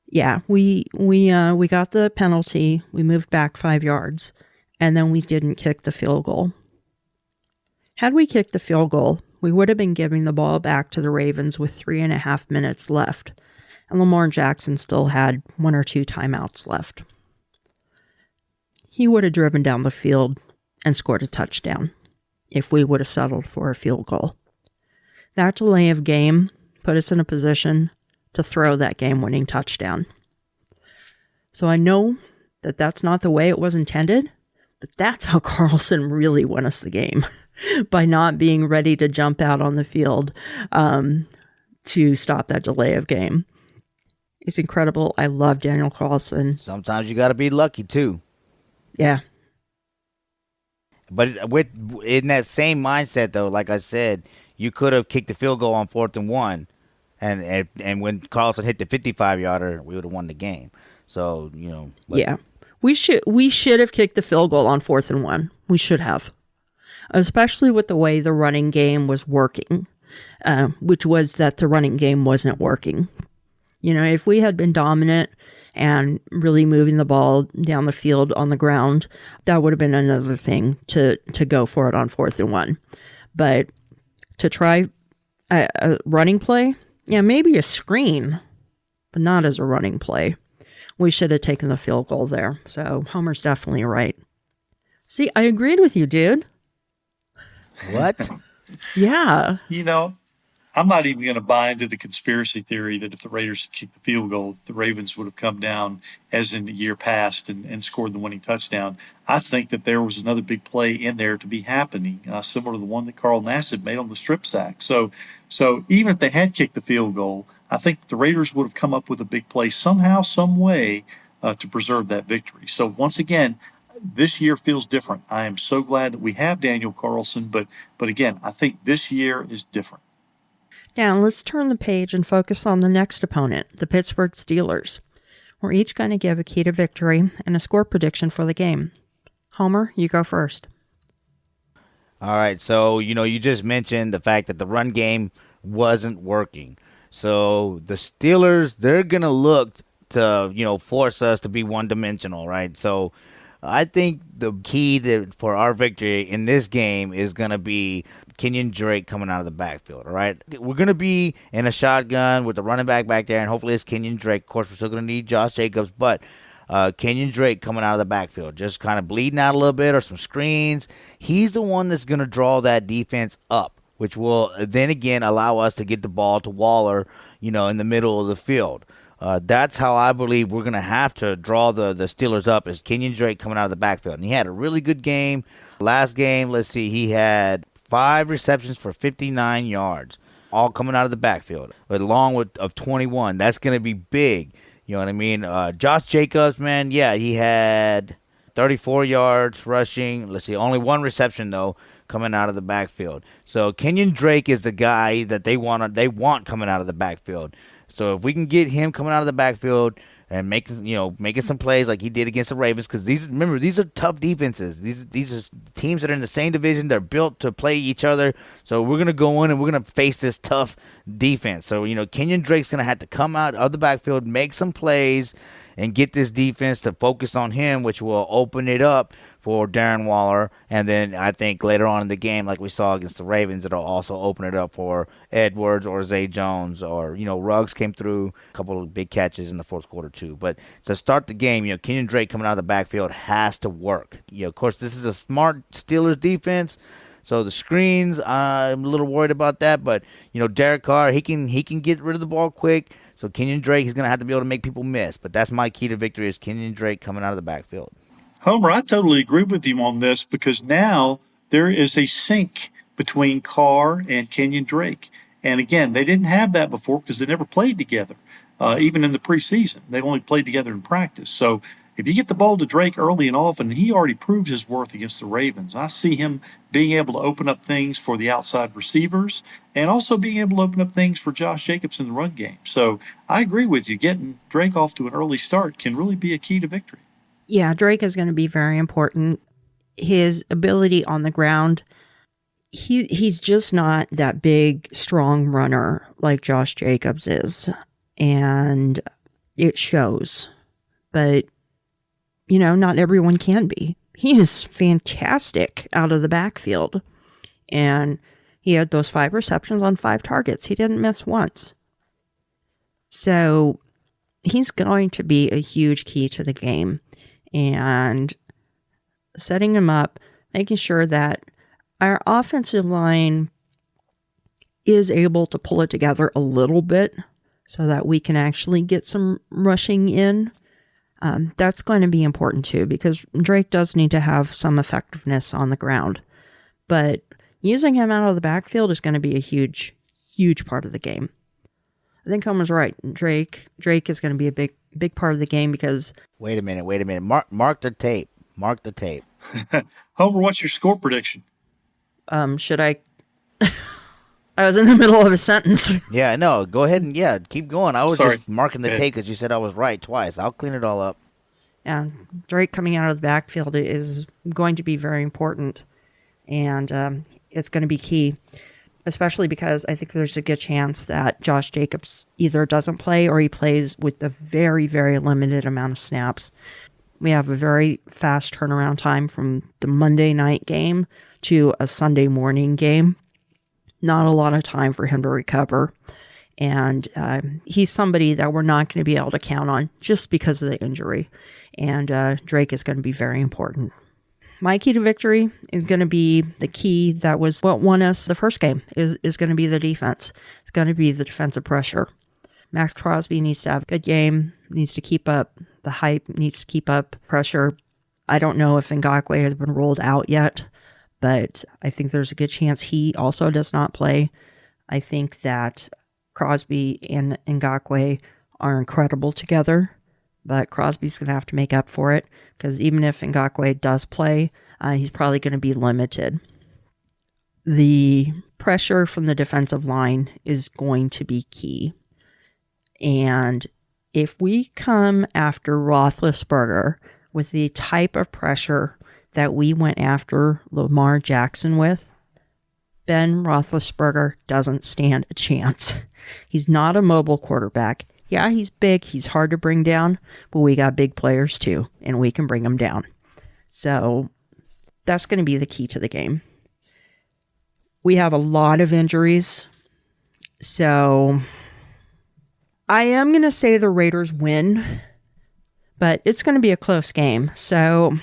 Yeah, we got the penalty. We moved back 5 yards, and then we didn't kick the field goal. Had we kicked the field goal, we would have been giving the ball back to the Ravens with 3.5 minutes left, and Lamar Jackson still had 1 or 2 timeouts left. He would have driven down the field and scored a touchdown if we would have settled for a field goal. That delay of game put us in a position to throw that game-winning touchdown. So I know that that's not the way it was intended, but that's how Carlson really won us the game, by not being ready to jump out on the field to stop that delay of game. It's incredible. I love Daniel Carlson. Sometimes you got to be lucky, too. Yeah. But in that same mindset, though, like I said, you could have kicked the field goal on 4th and 1, and when Carlson hit the 55-yarder, we would have won the game. So, Yeah. We should have kicked the field goal on 4th and 1. We should have. Especially with the way the running game was working, which was that the running game wasn't working. If we had been dominant and really moving the ball down the field on the ground, that would have been another thing to go for it on 4th and 1. But to try a running play, yeah, maybe a screen, but not as a running play. We should have taken the field goal there. So Homer's definitely right. See, I agreed with you, dude. What? Yeah. I'm not even going to buy into the conspiracy theory that if the Raiders had kicked the field goal, the Ravens would have come down as in the year past and scored the winning touchdown. I think that there was another big play in there to be happening, similar to the one that Carl Nassib made on the strip sack. So even if they had kicked the field goal, I think the Raiders would have come up with a big play somehow, some way to preserve that victory. So once again, this year feels different. I am so glad that we have Daniel Carlson, but again, I think this year is different. Now, let's turn the page and focus on the next opponent, the Pittsburgh Steelers. We're each going to give a key to victory and a score prediction for the game. Homer, you go first. All right, so, you just mentioned the fact that the run game wasn't working. So the Steelers, they're going to look to, force us to be one-dimensional, right? So I think the key for our victory in this game is going to be Kenyon Drake coming out of the backfield, all right? We're going to be in a shotgun with the running back there, and hopefully it's Kenyon Drake. Of course, we're still going to need Josh Jacobs, but Kenyon Drake coming out of the backfield, just kind of bleeding out a little bit or some screens. He's the one that's going to draw that defense up, which will then again allow us to get the ball to Waller, in the middle of the field. That's how I believe we're going to have to draw the Steelers up, is Kenyon Drake coming out of the backfield. And he had a really good game. Last game, let's see, he had 5 receptions for 59 yards, all coming out of the backfield, along with 21. That's going to be big. You know what I mean? Josh Jacobs, man, yeah, he had 34 yards rushing. Let's see, only 1 reception, though, coming out of the backfield. So Kenyon Drake is the guy that they want coming out of the backfield. So if we can get him coming out of the backfield and making some plays like he did against the Ravens, because these are tough defenses. These are teams that are in the same division. They're built to play each other. So we're gonna go in and we're gonna face this tough defense. So Kenyon Drake's gonna have to come out of the backfield, make some plays, and get this defense to focus on him, which will open it up for Darren Waller. And then I think later on in the game, like we saw against the Ravens, it'll also open it up for Edwards or Zay Jones, or, Ruggs came through a couple of big catches in the fourth quarter too. But to start the game, Kenyon Drake coming out of the backfield has to work. Of course, this is a smart Steelers defense. So the screens, I'm a little worried about that, but Derek Carr, he can get rid of the ball quick. So Kenyon Drake is going to have to be able to make people miss. But that's my key to victory, is Kenyon Drake coming out of the backfield. Homer, I totally agree with you on this, because now there is a sync between Carr and Kenyon Drake. And again, they didn't have that before because they never played together, even in the preseason. They only played together in practice. So if you get the ball to Drake early and often, and he already proved his worth against the Ravens, I see him being able to open up things for the outside receivers and also being able to open up things for Josh Jacobs in the run game. So I agree with you. Getting Drake off to an early start can really be a key to victory. Yeah, Drake is going to be very important. His ability on the ground, he's just not that big, strong runner like Josh Jacobs is. And it shows. But not everyone can be. He is fantastic out of the backfield. And he had those 5 receptions on 5 targets. He didn't miss once. So he's going to be a huge key to the game. And setting him up, making sure that our offensive line is able to pull it together a little bit so that we can actually get some rushing in. That's going to be important too, because Drake does need to have some effectiveness on the ground. But using him out of the backfield is going to be a huge, huge part of the game. I think Homer's right. Drake is going to be a big part of the game because... Wait a minute. Mark the tape. Mark the tape. Homer, what's your score prediction? Should I... I was in the middle of a sentence. Yeah, no, go ahead and, keep going. I was Sorry. just marking the tape because you said I was right twice. I'll clean it all up. Yeah, Drake coming out of the backfield is going to be very important, and it's going to be key, especially because I think there's a good chance that Josh Jacobs either doesn't play or he plays with a very, very limited amount of snaps. We have a very fast turnaround time from the Monday night game to a Sunday morning game. Not a lot of time for him to recover. And he's somebody that we're not going to be able to count on just because of the injury. And Drake is going to be very important. My key to victory is going to be the key that was what won us the first game, is going to be the defense. It's going to be the defensive pressure. Max Crosby needs to have a good game, needs to keep up the hype, needs to keep up pressure. I don't know if Ngakoue has been rolled out yet, but I think there's a good chance he also does not play. I think that Crosby and Ngakoue are incredible together, but Crosby's going to have to make up for it, because even if Ngakoue does play, he's probably going to be limited. The pressure from the defensive line is going to be key. And if we come after Roethlisberger with the type of pressure that we went after Lamar Jackson with, Ben Roethlisberger doesn't stand a chance. He's not a mobile quarterback. Yeah, he's big. He's hard to bring down, but we got big players too, and we can bring them down. So that's going to be the key to the game. We have a lot of injuries, so I am going to say the Raiders win, but it's going to be a close game. So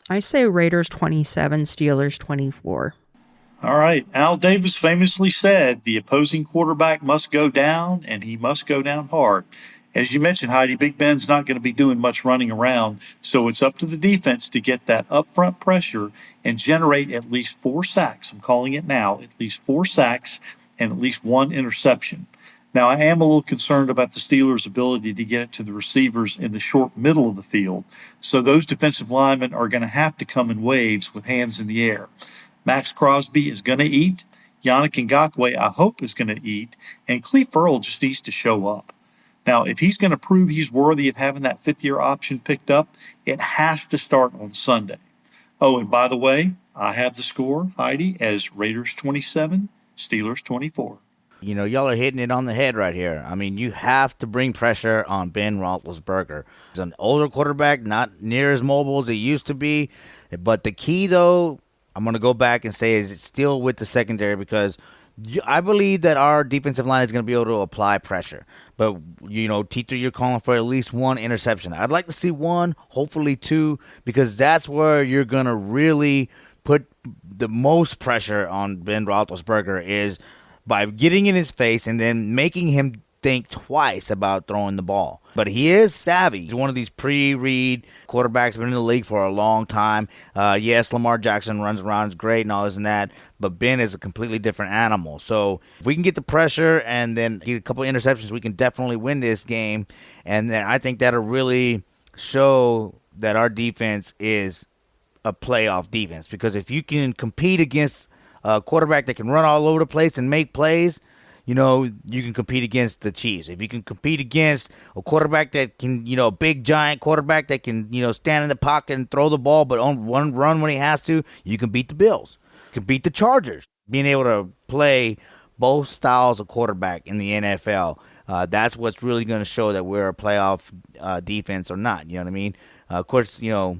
I say Raiders 27, Steelers 24. All right. Al Davis famously said the opposing quarterback must go down, and he must go down hard. As you mentioned, Heidi, Big Ben's not going to be doing much running around, so it's up to the defense to get that upfront pressure and generate at least 4 sacks. I'm calling it now, at least 4 sacks and at least 1 interception. Now, I am a little concerned about the Steelers' ability to get it to the receivers in the short middle of the field, so those defensive linemen are going to have to come in waves with hands in the air. Max Crosby is going to eat. Yannick Ngakoue, I hope, is going to eat. And Cleve Ferrell just needs to show up. Now, if he's going to prove he's worthy of having that 5th-year option picked up, it has to start on Sunday. Oh, and by the way, I have the score, Heidi, as Raiders 27, Steelers 24. Y'all are hitting it on the head right here. I mean, you have to bring pressure on Ben Roethlisberger. He's an older quarterback, not near as mobile as he used to be. But the key, though, I'm going to go back and say is it's still with the secondary, because I believe that our defensive line is going to be able to apply pressure. But, T3, you're calling for at least one interception. I'd like to see one, hopefully two, because that's where you're going to really put the most pressure on Ben Roethlisberger, is by getting in his face and then making him think twice about throwing the ball. But he is savvy. He's one of these pre-read quarterbacks, been in the league for a long time. Yes, Lamar Jackson runs around, is great and all this and that, but Ben is a completely different animal. So if we can get the pressure and then get a couple of interceptions, we can definitely win this game. And then I think that'll really show that our defense is a playoff defense, because if you can compete against a quarterback that can run all over the place and make plays, you can compete against the Chiefs. If you can compete against a quarterback that can, a big giant quarterback that can, stand in the pocket and throw the ball, but on one run when he has to, you can beat the Bills. You can beat the Chargers. Being able to play both styles of quarterback in the NFL, that's what's really going to show that we're a playoff defense or not. You know what I mean? Of course, we are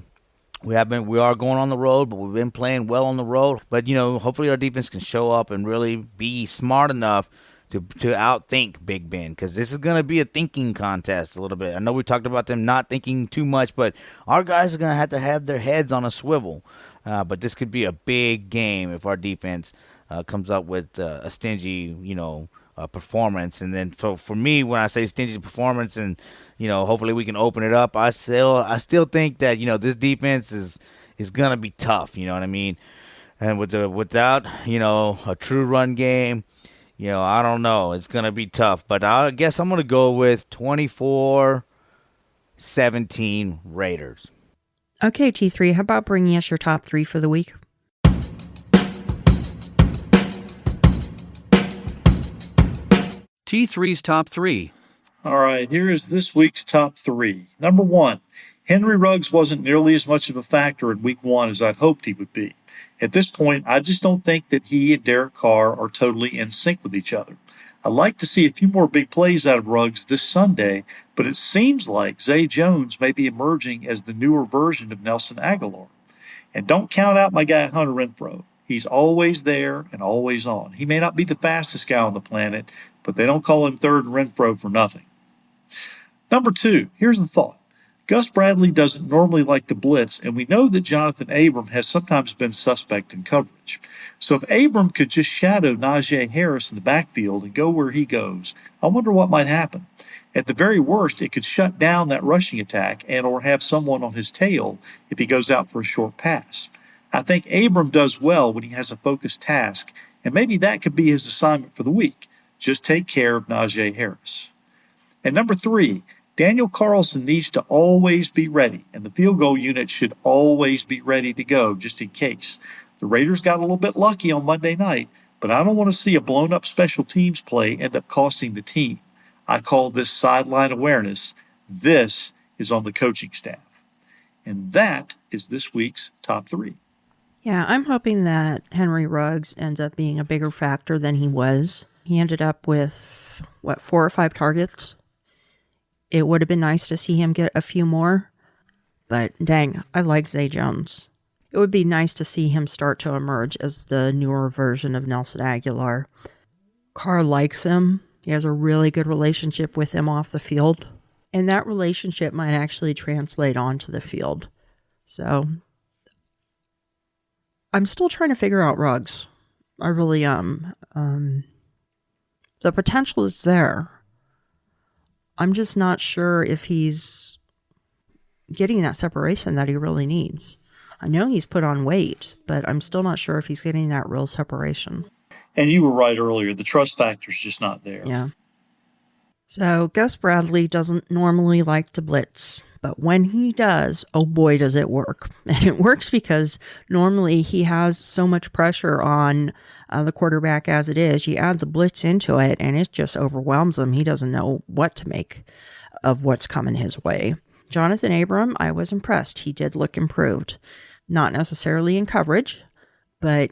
going on the road, but we've been playing well on the road. But, hopefully our defense can show up and really be smart enough to outthink Big Ben, because this is going to be a thinking contest a little bit. I know we talked about them not thinking too much, but our guys are going to have their heads on a swivel. But this could be a big game if our defense comes up with a stingy, performance. And then for me, when I say stingy performance and, hopefully we can open it up, I still think that, this defense is going to be tough, you know what I mean? And without, a true run game, I don't know. It's going to be tough. But I guess I'm going to go with 24-17 Raiders. Okay, T3, how about bringing us your top three for the week? T3's top three. All right, here is this week's top three. Number one, Henry Ruggs wasn't nearly as much of a factor in week one as I'd hoped he would be. At this point, I just don't think that he and Derek Carr are totally in sync with each other. I'd like to see a few more big plays out of Ruggs this Sunday, but it seems like Zay Jones may be emerging as the newer version of Nelson Aguilar. And don't count out my guy Hunter Renfrow. He's always there and always on. He may not be the fastest guy on the planet, but they don't call him third Renfrow for nothing. Number two, here's the thought. Gus Bradley doesn't normally like to blitz, and we know that Jonathan Abram has sometimes been suspect in coverage. So if Abram could just shadow Najee Harris in the backfield and go where he goes, I wonder what might happen. At the very worst, it could shut down that rushing attack and or have someone on his tail if he goes out for a short pass. I think Abram does well when he has a focused task, and maybe that could be his assignment for the week. Just take care of Najee Harris. And number three, Daniel Carlson needs to always be ready, and the field goal unit should always be ready to go just in case. The Raiders got a little bit lucky on Monday night, but I don't want to see a blown-up special teams play end up costing the team. I call this sideline awareness. This is on the coaching staff. And that is this week's top three. Yeah, I'm hoping that Henry Ruggs ends up being a bigger factor than he was. He ended up with, 4 or 5 targets? It would have been nice to see him get a few more, but dang, I like Zay Jones. It would be nice to see him start to emerge as the newer version of Nelson Aguilar. Carr likes him. He has a really good relationship with him off the field, and that relationship might actually translate onto the field. So, I'm still trying to figure out Ruggs. I really am. The potential is there. I'm just not sure if he's getting that separation that he really needs. I know he's put on weight, but I'm still not sure if he's getting that real separation. And you were right earlier. The trust factor's just not there. Yeah. So Gus Bradley doesn't normally like to blitz, but when he does, oh boy, does it work. And it works because normally he has so much pressure on the quarterback as it is. You add the blitz into it, and it just overwhelms him. He doesn't know what to make of what's coming his way. Jonathan Abram, I was impressed. He did look improved. Not necessarily in coverage, but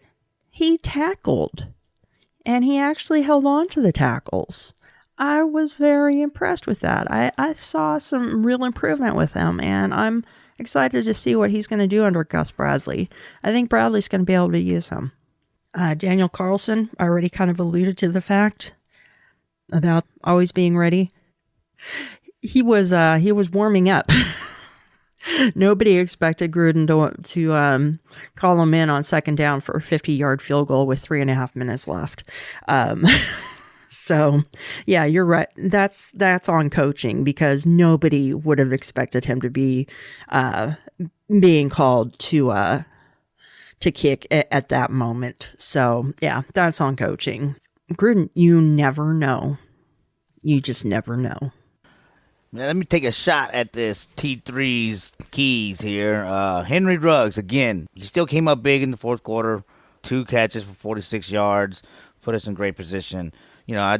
he tackled. and he actually held on to the tackles. I was very impressed with that. I saw some real improvement with him, and I'm excited to see what he's going to do under Gus Bradley. I think Bradley's going to be able to use him. Daniel Carlson already kind of alluded to the fact about always being ready. He was warming up. Nobody expected Gruden to call him in on second down for a 50-yard field goal with 3.5 minutes left. So, yeah, you're right. That's on coaching, because nobody would have expected him to be being called to kick at that moment. So, yeah, that's on coaching. Gruden, you never know. You just never know. Now, let me take a shot at this T3's keys here. Henry Ruggs, again, he still came up big in the fourth quarter. 2 catches for 46 yards, put us in great position. You know, I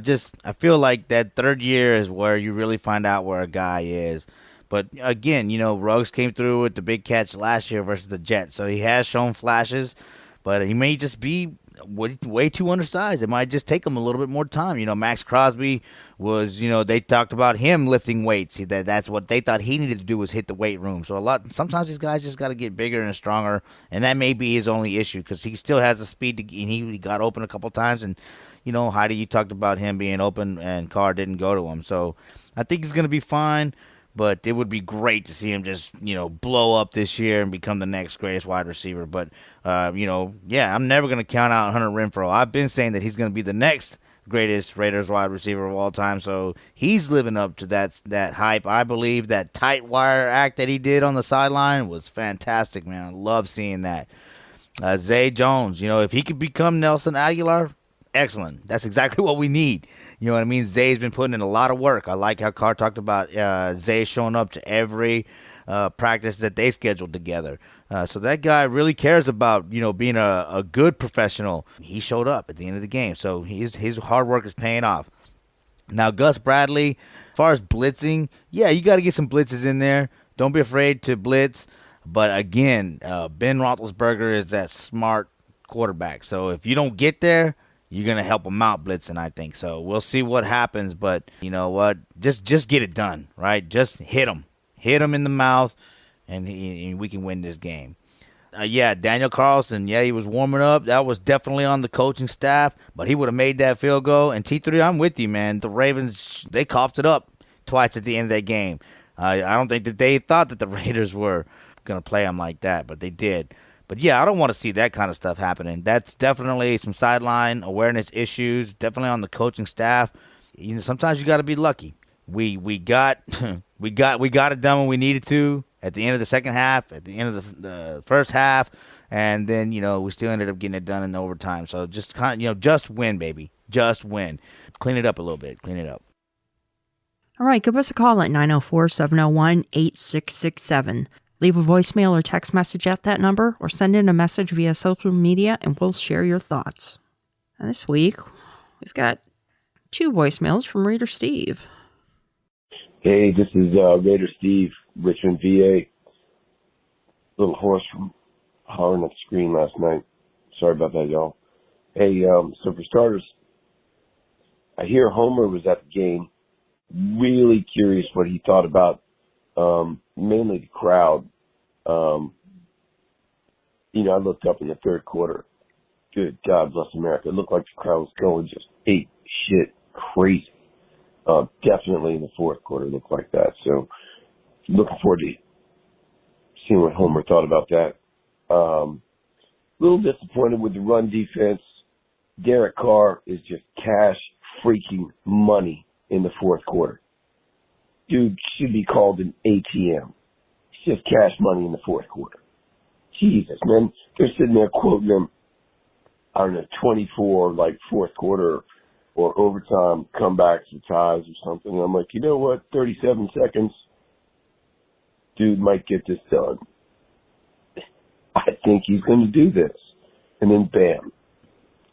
feel like that third year is where you really find out where a guy is. But again, you know, Ruggs came through with the big catch last year versus the Jets, so he has shown flashes, but he may just be way too undersized. It might just take him a little bit more time. You know, Max Crosby was, you know, they talked about him lifting weights. That's what they thought he needed to do, was hit the weight room. So sometimes these guys just got to get bigger and stronger, and that may be his only issue, because he still has the speed and he got open a couple times, and you know, Heidi, you talked about him being open and Carr didn't go to him. So I think he's going to be fine, but it would be great to see him just, you know, blow up this year and become the next greatest wide receiver. But, you know, yeah, I'm never going to count out Hunter Renfrow. I've been saying that he's going to be the next greatest Raiders wide receiver of all time. So he's living up to that hype. I believe that tight wire act that he did on the sideline was fantastic, man. I love seeing that. Zay Jones, you know, if he could become Nelson Aguilar, excellent. That's exactly what we need. You know what I mean? Zay's been putting in a lot of work. I like how Carr talked about Zay showing up to every practice that they scheduled together. So that guy really cares about, you know, being a good professional. He showed up at the end of the game. So his hard work is paying off. Now, Gus Bradley, as far as blitzing, yeah, you got to get some blitzes in there. Don't be afraid to blitz. But again, Ben Roethlisberger is that smart quarterback. So if you don't get there, you're going to help him out blitzing, I think. So we'll see what happens, but you know what? Just get it done, right? Just hit him. Hit him in the mouth, and we can win this game. Yeah, Daniel Carlson, yeah, he was warming up. That was definitely on the coaching staff, but he would have made that field goal. And T3, I'm with you, man. The Ravens, they coughed it up twice at the end of that game. I don't think that they thought that the Raiders were going to play them like that, but they did. But, yeah, I don't want to see that kind of stuff happening. That's definitely some sideline awareness issues, definitely on the coaching staff. You know, sometimes you got to be lucky. We got we got it done when we needed to at the end of the second half, at the end of the first half, and then, you know, we still ended up getting it done in overtime. So just kind of, you know, just win, baby. Just win. Clean it up a little bit. Clean it up. All right, give us a call at 904-701-8667. Leave a voicemail or text message at that number, or send in a message via social media, and we'll share your thoughts. And this week, we've got 2 voicemails from Raider Steve. Hey, this is Raider Steve, Richmond, VA. Little hoarse from hollering at the screen last night. Sorry about that, y'all. Hey, so for starters, I hear Homer was at the game. Really curious what he thought about mainly the crowd. You know, I looked up in the third quarter. Good God bless America. It looked like the crowd was going just ape shit crazy. Definitely in the fourth quarter it looked like that. So looking forward to seeing what Homer thought about that. Little disappointed with the run defense. Derek Carr is just cash freaking money in the fourth quarter. Dude should be called an ATM. It's just cash money in the fourth quarter. Jesus, man. They're sitting there quoting him, I don't know, 24, like fourth quarter or overtime comebacks or ties or something. And I'm like, you know what? 37 seconds. Dude might get this done. I think he's going to do this. And then bam.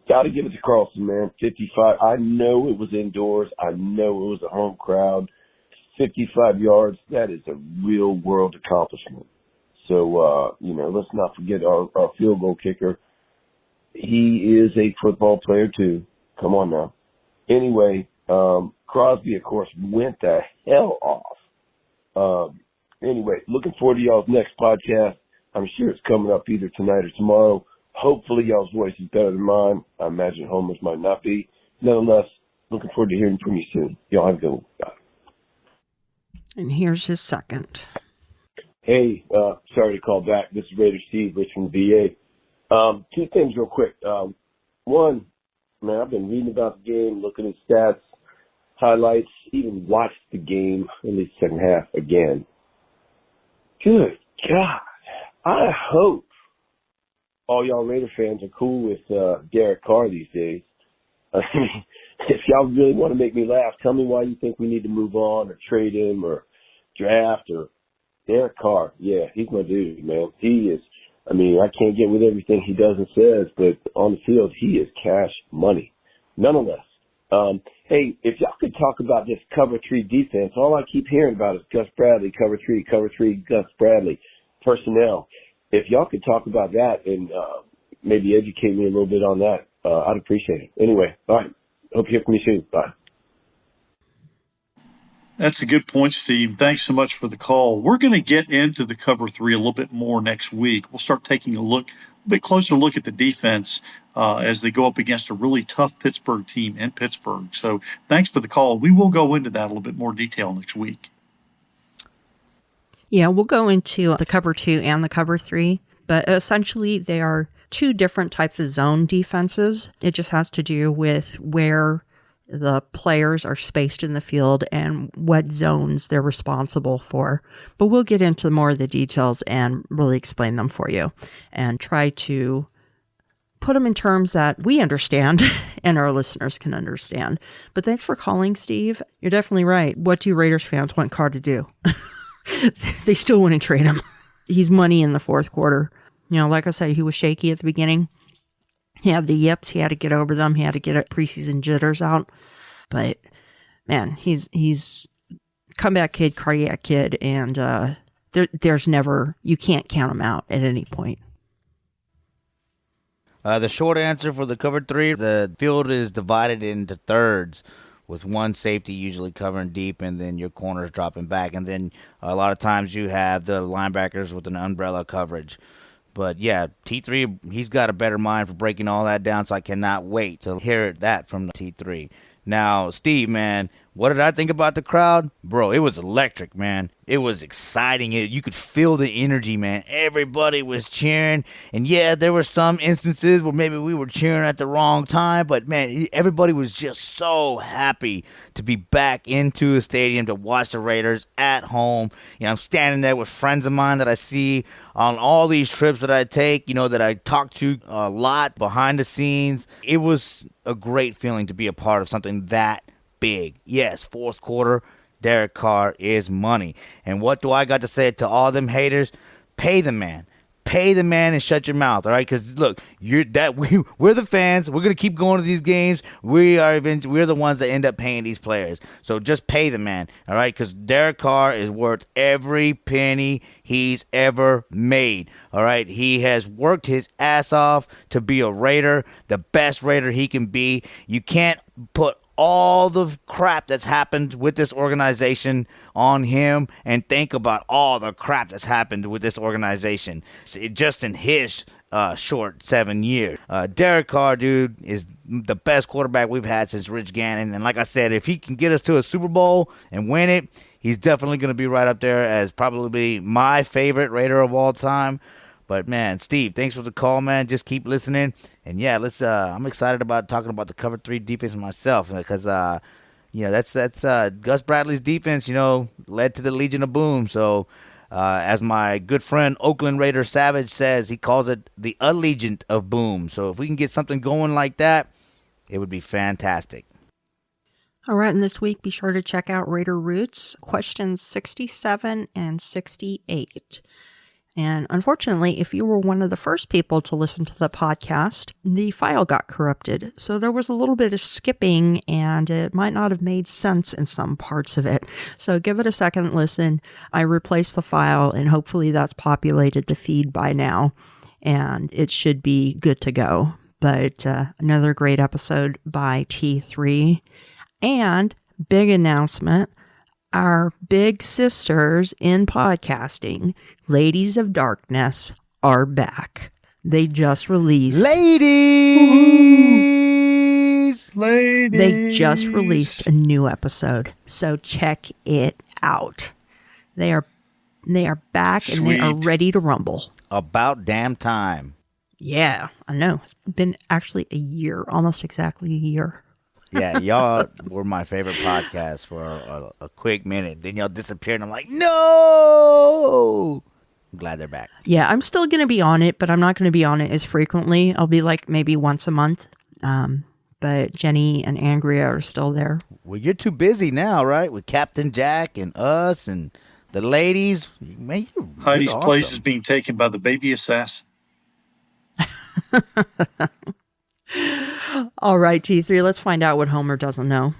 Got to give it to Carlson, man. 55. I know it was indoors. I know it was a home crowd. 55 yards. That is a real world accomplishment. So, you know, let's not forget our field goal kicker. He is a football player too. Come on now. Anyway, Crosby, of course, went the hell off. Anyway, looking forward to y'all's next podcast. I'm sure it's coming up either tonight or tomorrow. Hopefully y'all's voice is better than mine. I imagine Homer's might not be. Nonetheless, looking forward to hearing from you soon. Y'all have a good one. Bye. And here's his second. Hey, sorry to call back. This is Raider Steve, Richmond, VA. Two things real quick. One, man, I've been reading about the game, looking at stats, highlights, even watched the game, at least second half again. Good God. I hope all y'all Raider fans are cool with Derek Carr these days. I mean, if y'all really want to make me laugh, tell me why you think we need to move on or trade him or draft or Derek Carr. Yeah, he's my dude, man. He is. I mean, I can't get with everything he does and says, but on the field, he is cash money. Nonetheless, hey, if y'all could talk about this cover 3 defense, all I keep hearing about is Gus Bradley, cover 3, Gus Bradley, personnel. If y'all could talk about that and maybe educate me a little bit on that, I'd appreciate it. Anyway, all right. Hope you hear from me soon. Bye. That's a good point, Steve. Thanks so much for the call. We're going to get into the cover 3 a little bit more next week. We'll start taking a bit closer look at the defense as they go up against a really tough Pittsburgh team in Pittsburgh. So thanks for the call. We will go into that a little bit more detail next week. Yeah, we'll go into the cover 2 and the cover 3, but essentially they are two different types of zone defenses. It just has to do with where the players are spaced in the field and what zones they're responsible for. But we'll get into more of the details and really explain them for you and try to put them in terms that we understand and our listeners can understand. But thanks for calling, Steve. You're definitely right. What do Raiders fans want Carr to do? They still wouldn't trade him. He's money in the fourth quarter. You know, like I said, he was shaky at the beginning. He had the yips. He had to get over them. He had to get preseason jitters out. But, man, he's comeback kid, cardiac kid, and there's never, you can't count him out at any point. The short answer for the cover 3, the field is divided into thirds, with one safety usually covering deep and then your corners dropping back. And then a lot of times you have the linebackers with an umbrella coverage. But, yeah, T3, he's got a better mind for breaking all that down, so I cannot wait to hear that from the T3. Now, Steve, man, what did I think about the crowd? Bro, it was electric, man. It was exciting. You could feel the energy, man. Everybody was cheering. And, yeah, there were some instances where maybe we were cheering at the wrong time. But, man, everybody was just so happy to be back into the stadium to watch the Raiders at home. You know, I'm standing there with friends of mine that I see on all these trips that I take, you know, that I talk to a lot behind the scenes. It was a great feeling to be a part of something that big. Yes, fourth quarter, Derek Carr is money. And what do I got to say to all them haters? Pay the man. Pay the man and shut your mouth, all right? Because, look, we're the fans. We're going to keep going to these games. We're the ones that end up paying these players. So just pay the man, all right? Because Derek Carr is worth every penny he's ever made, all right? He has worked his ass off to be a Raider, the best Raider he can be. You can't put all the crap that's happened with this organization on him and think about all the crap that's happened with this organization just in his short 7 years. Derek Carr, dude, is the best quarterback we've had since Rich Gannon. And like I said, if he can get us to a Super Bowl and win it, he's definitely going to be right up there as probably my favorite Raider of all time. But, man, Steve, thanks for the call, man. Just keep listening. And, yeah, I'm excited about talking about the cover 3 defense myself because, you know, that's Gus Bradley's defense, you know, led to the Legion of Boom. So, as my good friend Oakland Raider Savage says, he calls it the Allegiant of Boom. So, if we can get something going like that, it would be fantastic. All right, and this week, be sure to check out Raider Roots, questions 67 and 68. And unfortunately, if you were one of the first people to listen to the podcast, the file got corrupted. So there was a little bit of skipping and it might not have made sense in some parts of it. So give it a second listen. I replaced the file and hopefully that's populated the feed by now and it should be good to go. but another great episode by T3. And big announcement, our big sisters in podcasting, Ladies of Darkness, are back. They just released... Ladies! Ladies! They just released a new episode, so check it out. They are back. Sweet. And they are ready to rumble. About damn time. Yeah, I know. It's been actually a year, almost exactly a year. Yeah, y'all were my favorite podcast for a quick minute. Then y'all disappeared, and I'm like, no! I'm glad they're back. Yeah, I'm still going to be on it, but I'm not going to be on it as frequently. I'll be like maybe once a month. But Jenny and Andrea are still there. Well, you're too busy now, right? With Captain Jack and us and the ladies. Man, Heidi's awesome. place is being taken by the baby assassin. All right, T3, let's find out what Homer doesn't know.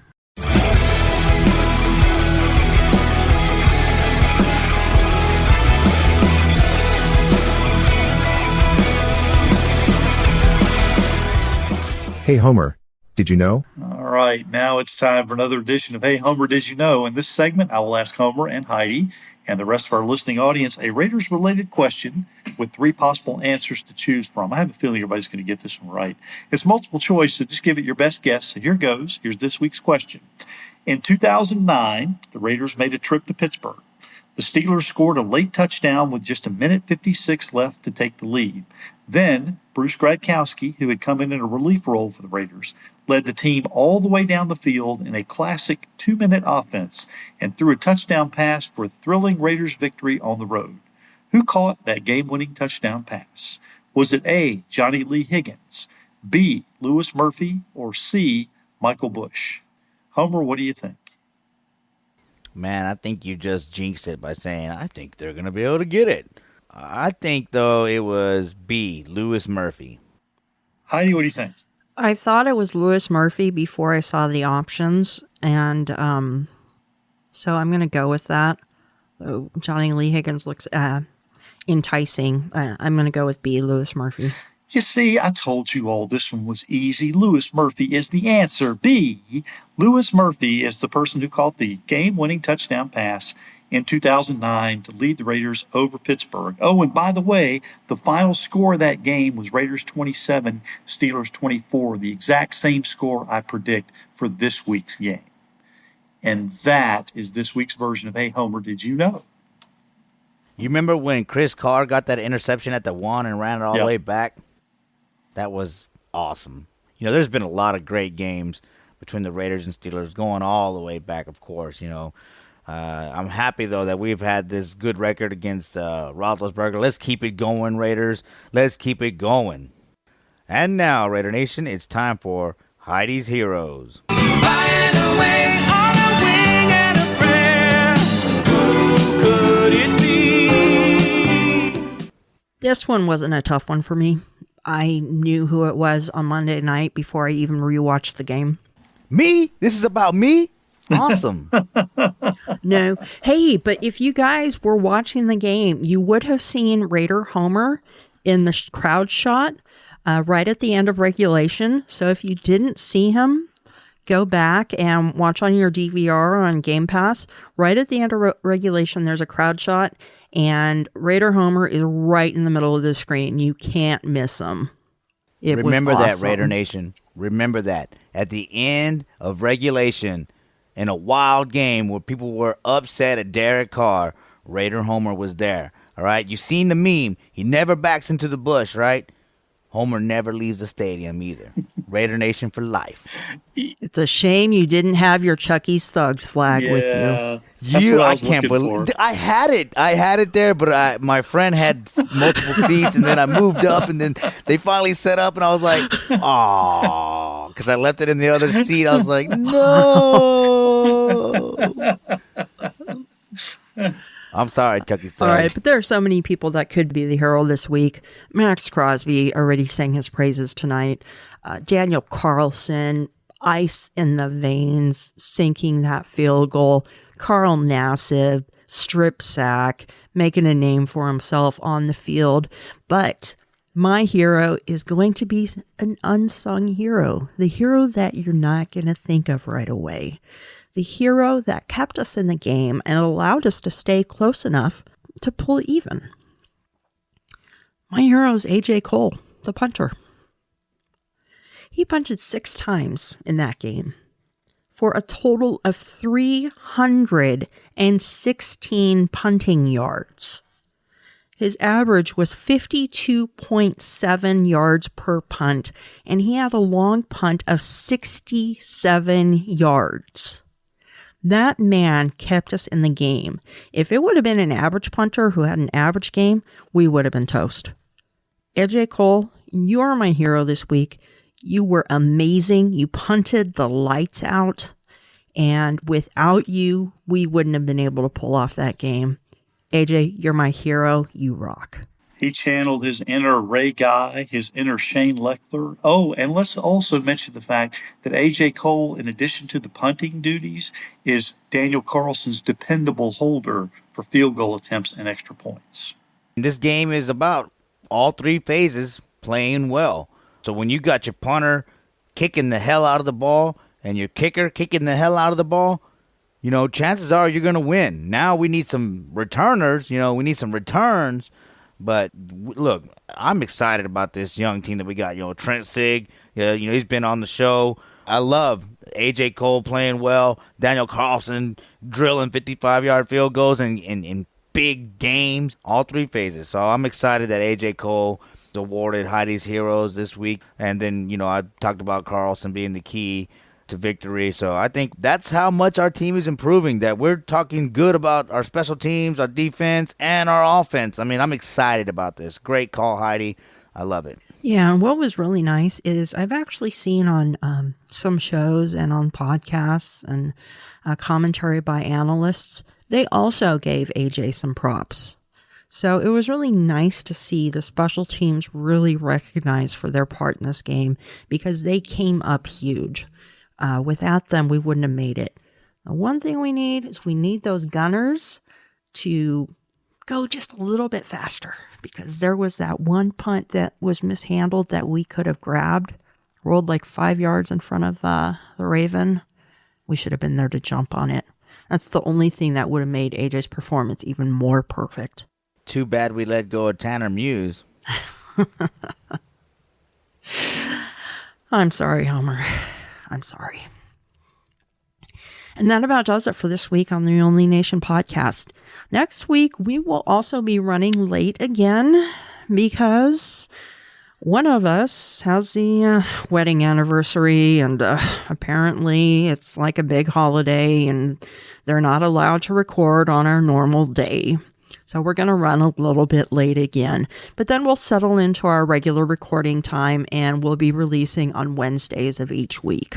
Hey Homer, did you know? All right, now it's time for another edition of Hey Homer, Did You Know? In this segment, I will ask Homer and Heidi and the rest of our listening audience a Raiders-related question with 3 possible answers to choose from. I have a feeling everybody's going to get this one right. It's multiple choice, so just give it your best guess. So here goes. Here's this week's question. In 2009, the Raiders made a trip to Pittsburgh. The Steelers scored a late touchdown with just 1:56 left to take the lead. Then, Bruce Gradkowski, who had come in a relief role for the Raiders, led the team all the way down the field in a classic 2-minute offense and threw a touchdown pass for a thrilling Raiders victory on the road. Who caught that game-winning touchdown pass? Was it A, Johnny Lee Higgins, B, Louis Murphy, or C, Michael Bush? Homer, what do you think? Man, I think you just jinxed it by saying, I think they're going to be able to get it. I think, though, it was B, Louis Murphy. Heidi, what do you think? I thought it was Louis Murphy before I saw the options, and so I'm going to go with that. Johnny Lee Higgins looks enticing. I'm going to go with B, Louis Murphy. You see, I told you all this one was easy. Louis Murphy is the answer. B, Louis Murphy is the person who caught the game-winning touchdown pass in 2009 to lead the Raiders over Pittsburgh. Oh, and by the way, the final score of that game was Raiders 27, Steelers 24, the exact same score I predict for this week's game. And that is this week's version of Hey Homer, Did You Know? You remember when Chris Carr got that interception at the 1 and ran it all the way back? That was awesome. You know, there's been a lot of great games between the Raiders and Steelers going all the way back, of course, you know. I'm happy, though, that we've had this good record against Roethlisberger. Let's keep it going, Raiders. Let's keep it going. And now, Raider Nation, it's time for Heidi's Heroes. Flying away on a wing and a prayer. Who could it be? This one wasn't a tough one for me. I knew who it was on Monday night before I even rewatched the game. Me? This is about me? Awesome. No. Hey, but if you guys were watching the game, you would have seen Raider Homer in the crowd shot right at the end of regulation. So if you didn't see him, go back and watch on your DVR on Game Pass. Right at the end of regulation, there's a crowd shot, and Raider Homer is right in the middle of the screen. You can't miss him. Remember was that, awesome. Raider Nation. Remember that. At the end of regulation, in a wild game where people were upset at Derek Carr, Raider Homer was there. All right? You've seen the meme. He never backs into the bush, right? Homer never leaves the stadium either. Raider Nation for life. It's a shame you didn't have your Chucky's Thugs flag with you. That's what I was can't looking believe for. I had it there, but my friend had multiple seats, and then I moved up, and then they finally set up, and I was like, "Aw," because I left it in the other seat. I was like, "No." I'm sorry, Chucky's Thugs. All right, but there are so many people that could be the hero this week. Max Crosby already sang his praises tonight. Daniel Carlson, ice in the veins, sinking that field goal. Carl Nassib, strip sack, making a name for himself on the field. But My hero is going to be an unsung hero, the hero that you're not going to think of right away, the hero that kept us in the game and allowed us to stay close enough to pull even. My hero is A.J. Cole, the punter. He punted 6 times in that game for a total of 316 punting yards. His average was 52.7 yards per punt, and he had a long punt of 67 yards. That man kept us in the game. If it would have been an average punter who had an average game, we would have been toast. AJ Cole, you are my hero this week. You were amazing. You punted the lights out, and without you, we wouldn't have been able to pull off that game. AJ, you're my hero. You rock. He channeled his inner Ray Guy, his inner Shane Leckler. Oh, and let's also mention the fact that A.J. Cole, in addition to the punting duties, is Daniel Carlson's dependable holder for field goal attempts and extra points. This game is about all 3 phases playing well. So when you got your punter kicking the hell out of the ball and your kicker kicking the hell out of the ball, you know, chances are you're going to win. Now we need some returners. You know, we need some returns. But look, I'm excited about this young team that we got. You know, Trent Sig, he's been on the show. I love A.J. Cole playing well. Daniel Carlson drilling 55-yard field goals in big games, all 3 phases. So I'm excited that A.J. Cole is awarded Heidi's Heroes this week. And then, I talked about Carlson being the key to victory. So I think that's how much our team is improving, that we're talking good about our special teams, our defense, and our offense. I mean, I'm excited about this. Great call, Heidi. I love it. Yeah, and what was really nice is I've actually seen on some shows and on podcasts and commentary by analysts, they also gave AJ some props. So it was really nice to see the special teams really recognized for their part in this game because they came up huge. Without them, we wouldn't have made it. The one thing we need is we need those gunners to go just a little bit faster because there was that one punt that was mishandled that we could have grabbed, rolled like 5 yards in front of the Raven. We should have been there to jump on it. That's the only thing that would have made AJ's performance even more perfect. Too bad we let go of Tanner Muse. I'm sorry, Homer. I'm sorry. And that about does it for this week on the Only Nation podcast. Next week, we will also be running late again because one of us has the wedding anniversary, and apparently it's like a big holiday, and they're not allowed to record on our normal day. So we're going to run a little bit late again, but then we'll settle into our regular recording time and we'll be releasing on Wednesdays of each week.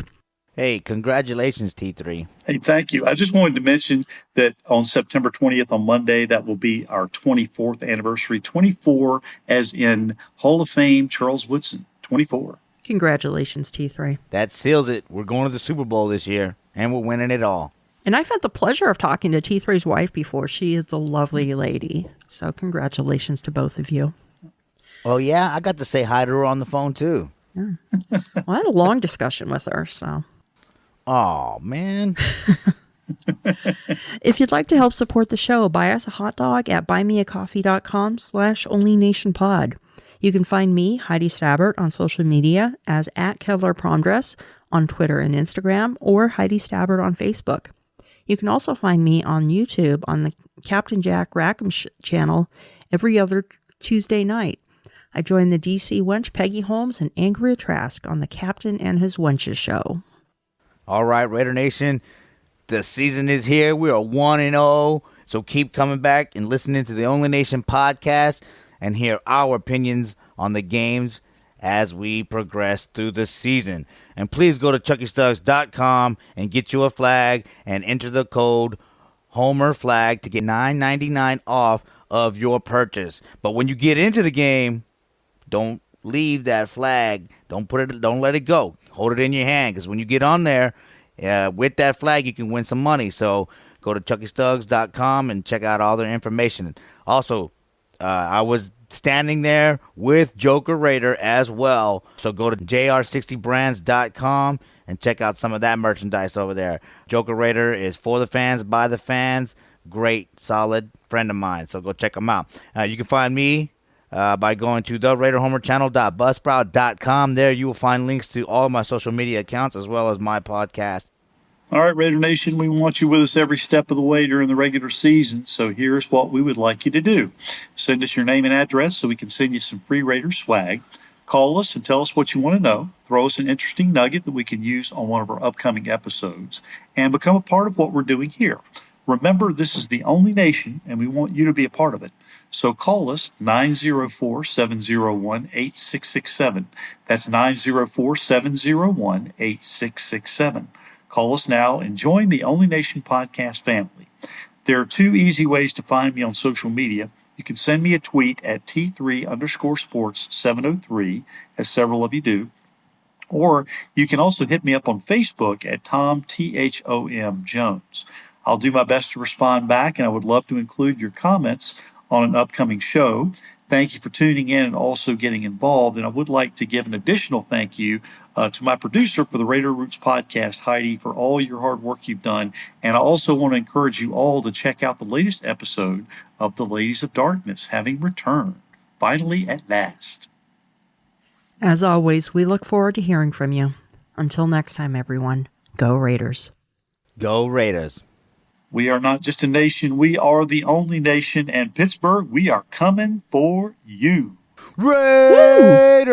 Hey, congratulations, T3. Hey, thank you. I just wanted to mention that on September 20th, on Monday, that will be our 24th anniversary. 24 as in Hall of Fame Charles Woodson. 24. Congratulations, T3. That seals it. We're going to the Super Bowl this year, and we're winning it all. And I've had the pleasure of talking to T3's wife before. She is a lovely lady. So congratulations to both of you. Oh, yeah? I got to say hi to her on the phone, too. Yeah. Well, I had a long discussion with her, so. Oh, man. If you'd like to help support the show, buy us a hot dog at buymeacoffee.com/onlynationpod. You can find me, Heidi Stabbert, on social media as @KevlarPromDress on Twitter and Instagram, or Heidi Stabbert on Facebook. You can also find me on YouTube on the Captain Jack Rackham channel every other Tuesday night. I join the DC wench Peggy Holmes and Andrea Trask on the Captain and His Wenches show. All right, Raider Nation, the season is here. We are 1-0, so keep coming back and listening to the Only Nation podcast and hear our opinions on the games as we progress through the season. And please go to chuckystugs.com and get you a flag and enter the code HOMERFLAG to get $9.99 off of your purchase. But when you get into the game, don't leave that flag. Don't let it go. Hold it in your hand, because when you get on there with that flag, you can win some money. So go to chuckystugs.com and check out all their information. Also, I was standing there with Joker Raider as well. So go to jr60brands.com and check out some of that merchandise over there. Joker Raider is for the fans, by the fans. Great, solid friend of mine. So go check them out. You can find me by going to theraiderhomerchannel.buzzsprout.com. There you will find links to all my social media accounts as well as my podcast. All right, Raider Nation, we want you with us every step of the way during the regular season, so here's what we would like you to do. Send us your name and address so we can send you some free Raider swag. Call us and tell us what you want to know. Throw us an interesting nugget that we can use on one of our upcoming episodes, and become a part of what we're doing here. Remember, this is the only nation, and we want you to be a part of it. So call us 904-701-8667. That's 904-701-8667. Call us now and join the Only Nation podcast family. There are 2 easy ways to find me on social media. You can send me a tweet at T3_sports703, as several of you do. Or you can also hit me up on Facebook at Tom, Thom Jones. I'll do my best to respond back, and I would love to include your comments on an upcoming show. Thank you for tuning in and also getting involved. And I would like to give an additional thank you to my producer for the Raider Roots podcast, Heidi, for all your hard work you've done. And I also want to encourage you all to check out the latest episode of The Ladies of Darkness, having returned, finally at last. As always, we look forward to hearing from you. Until next time, everyone, go Raiders. Go Raiders. We are not just a nation, we are the only nation. And Pittsburgh, we are coming for you. Raiders!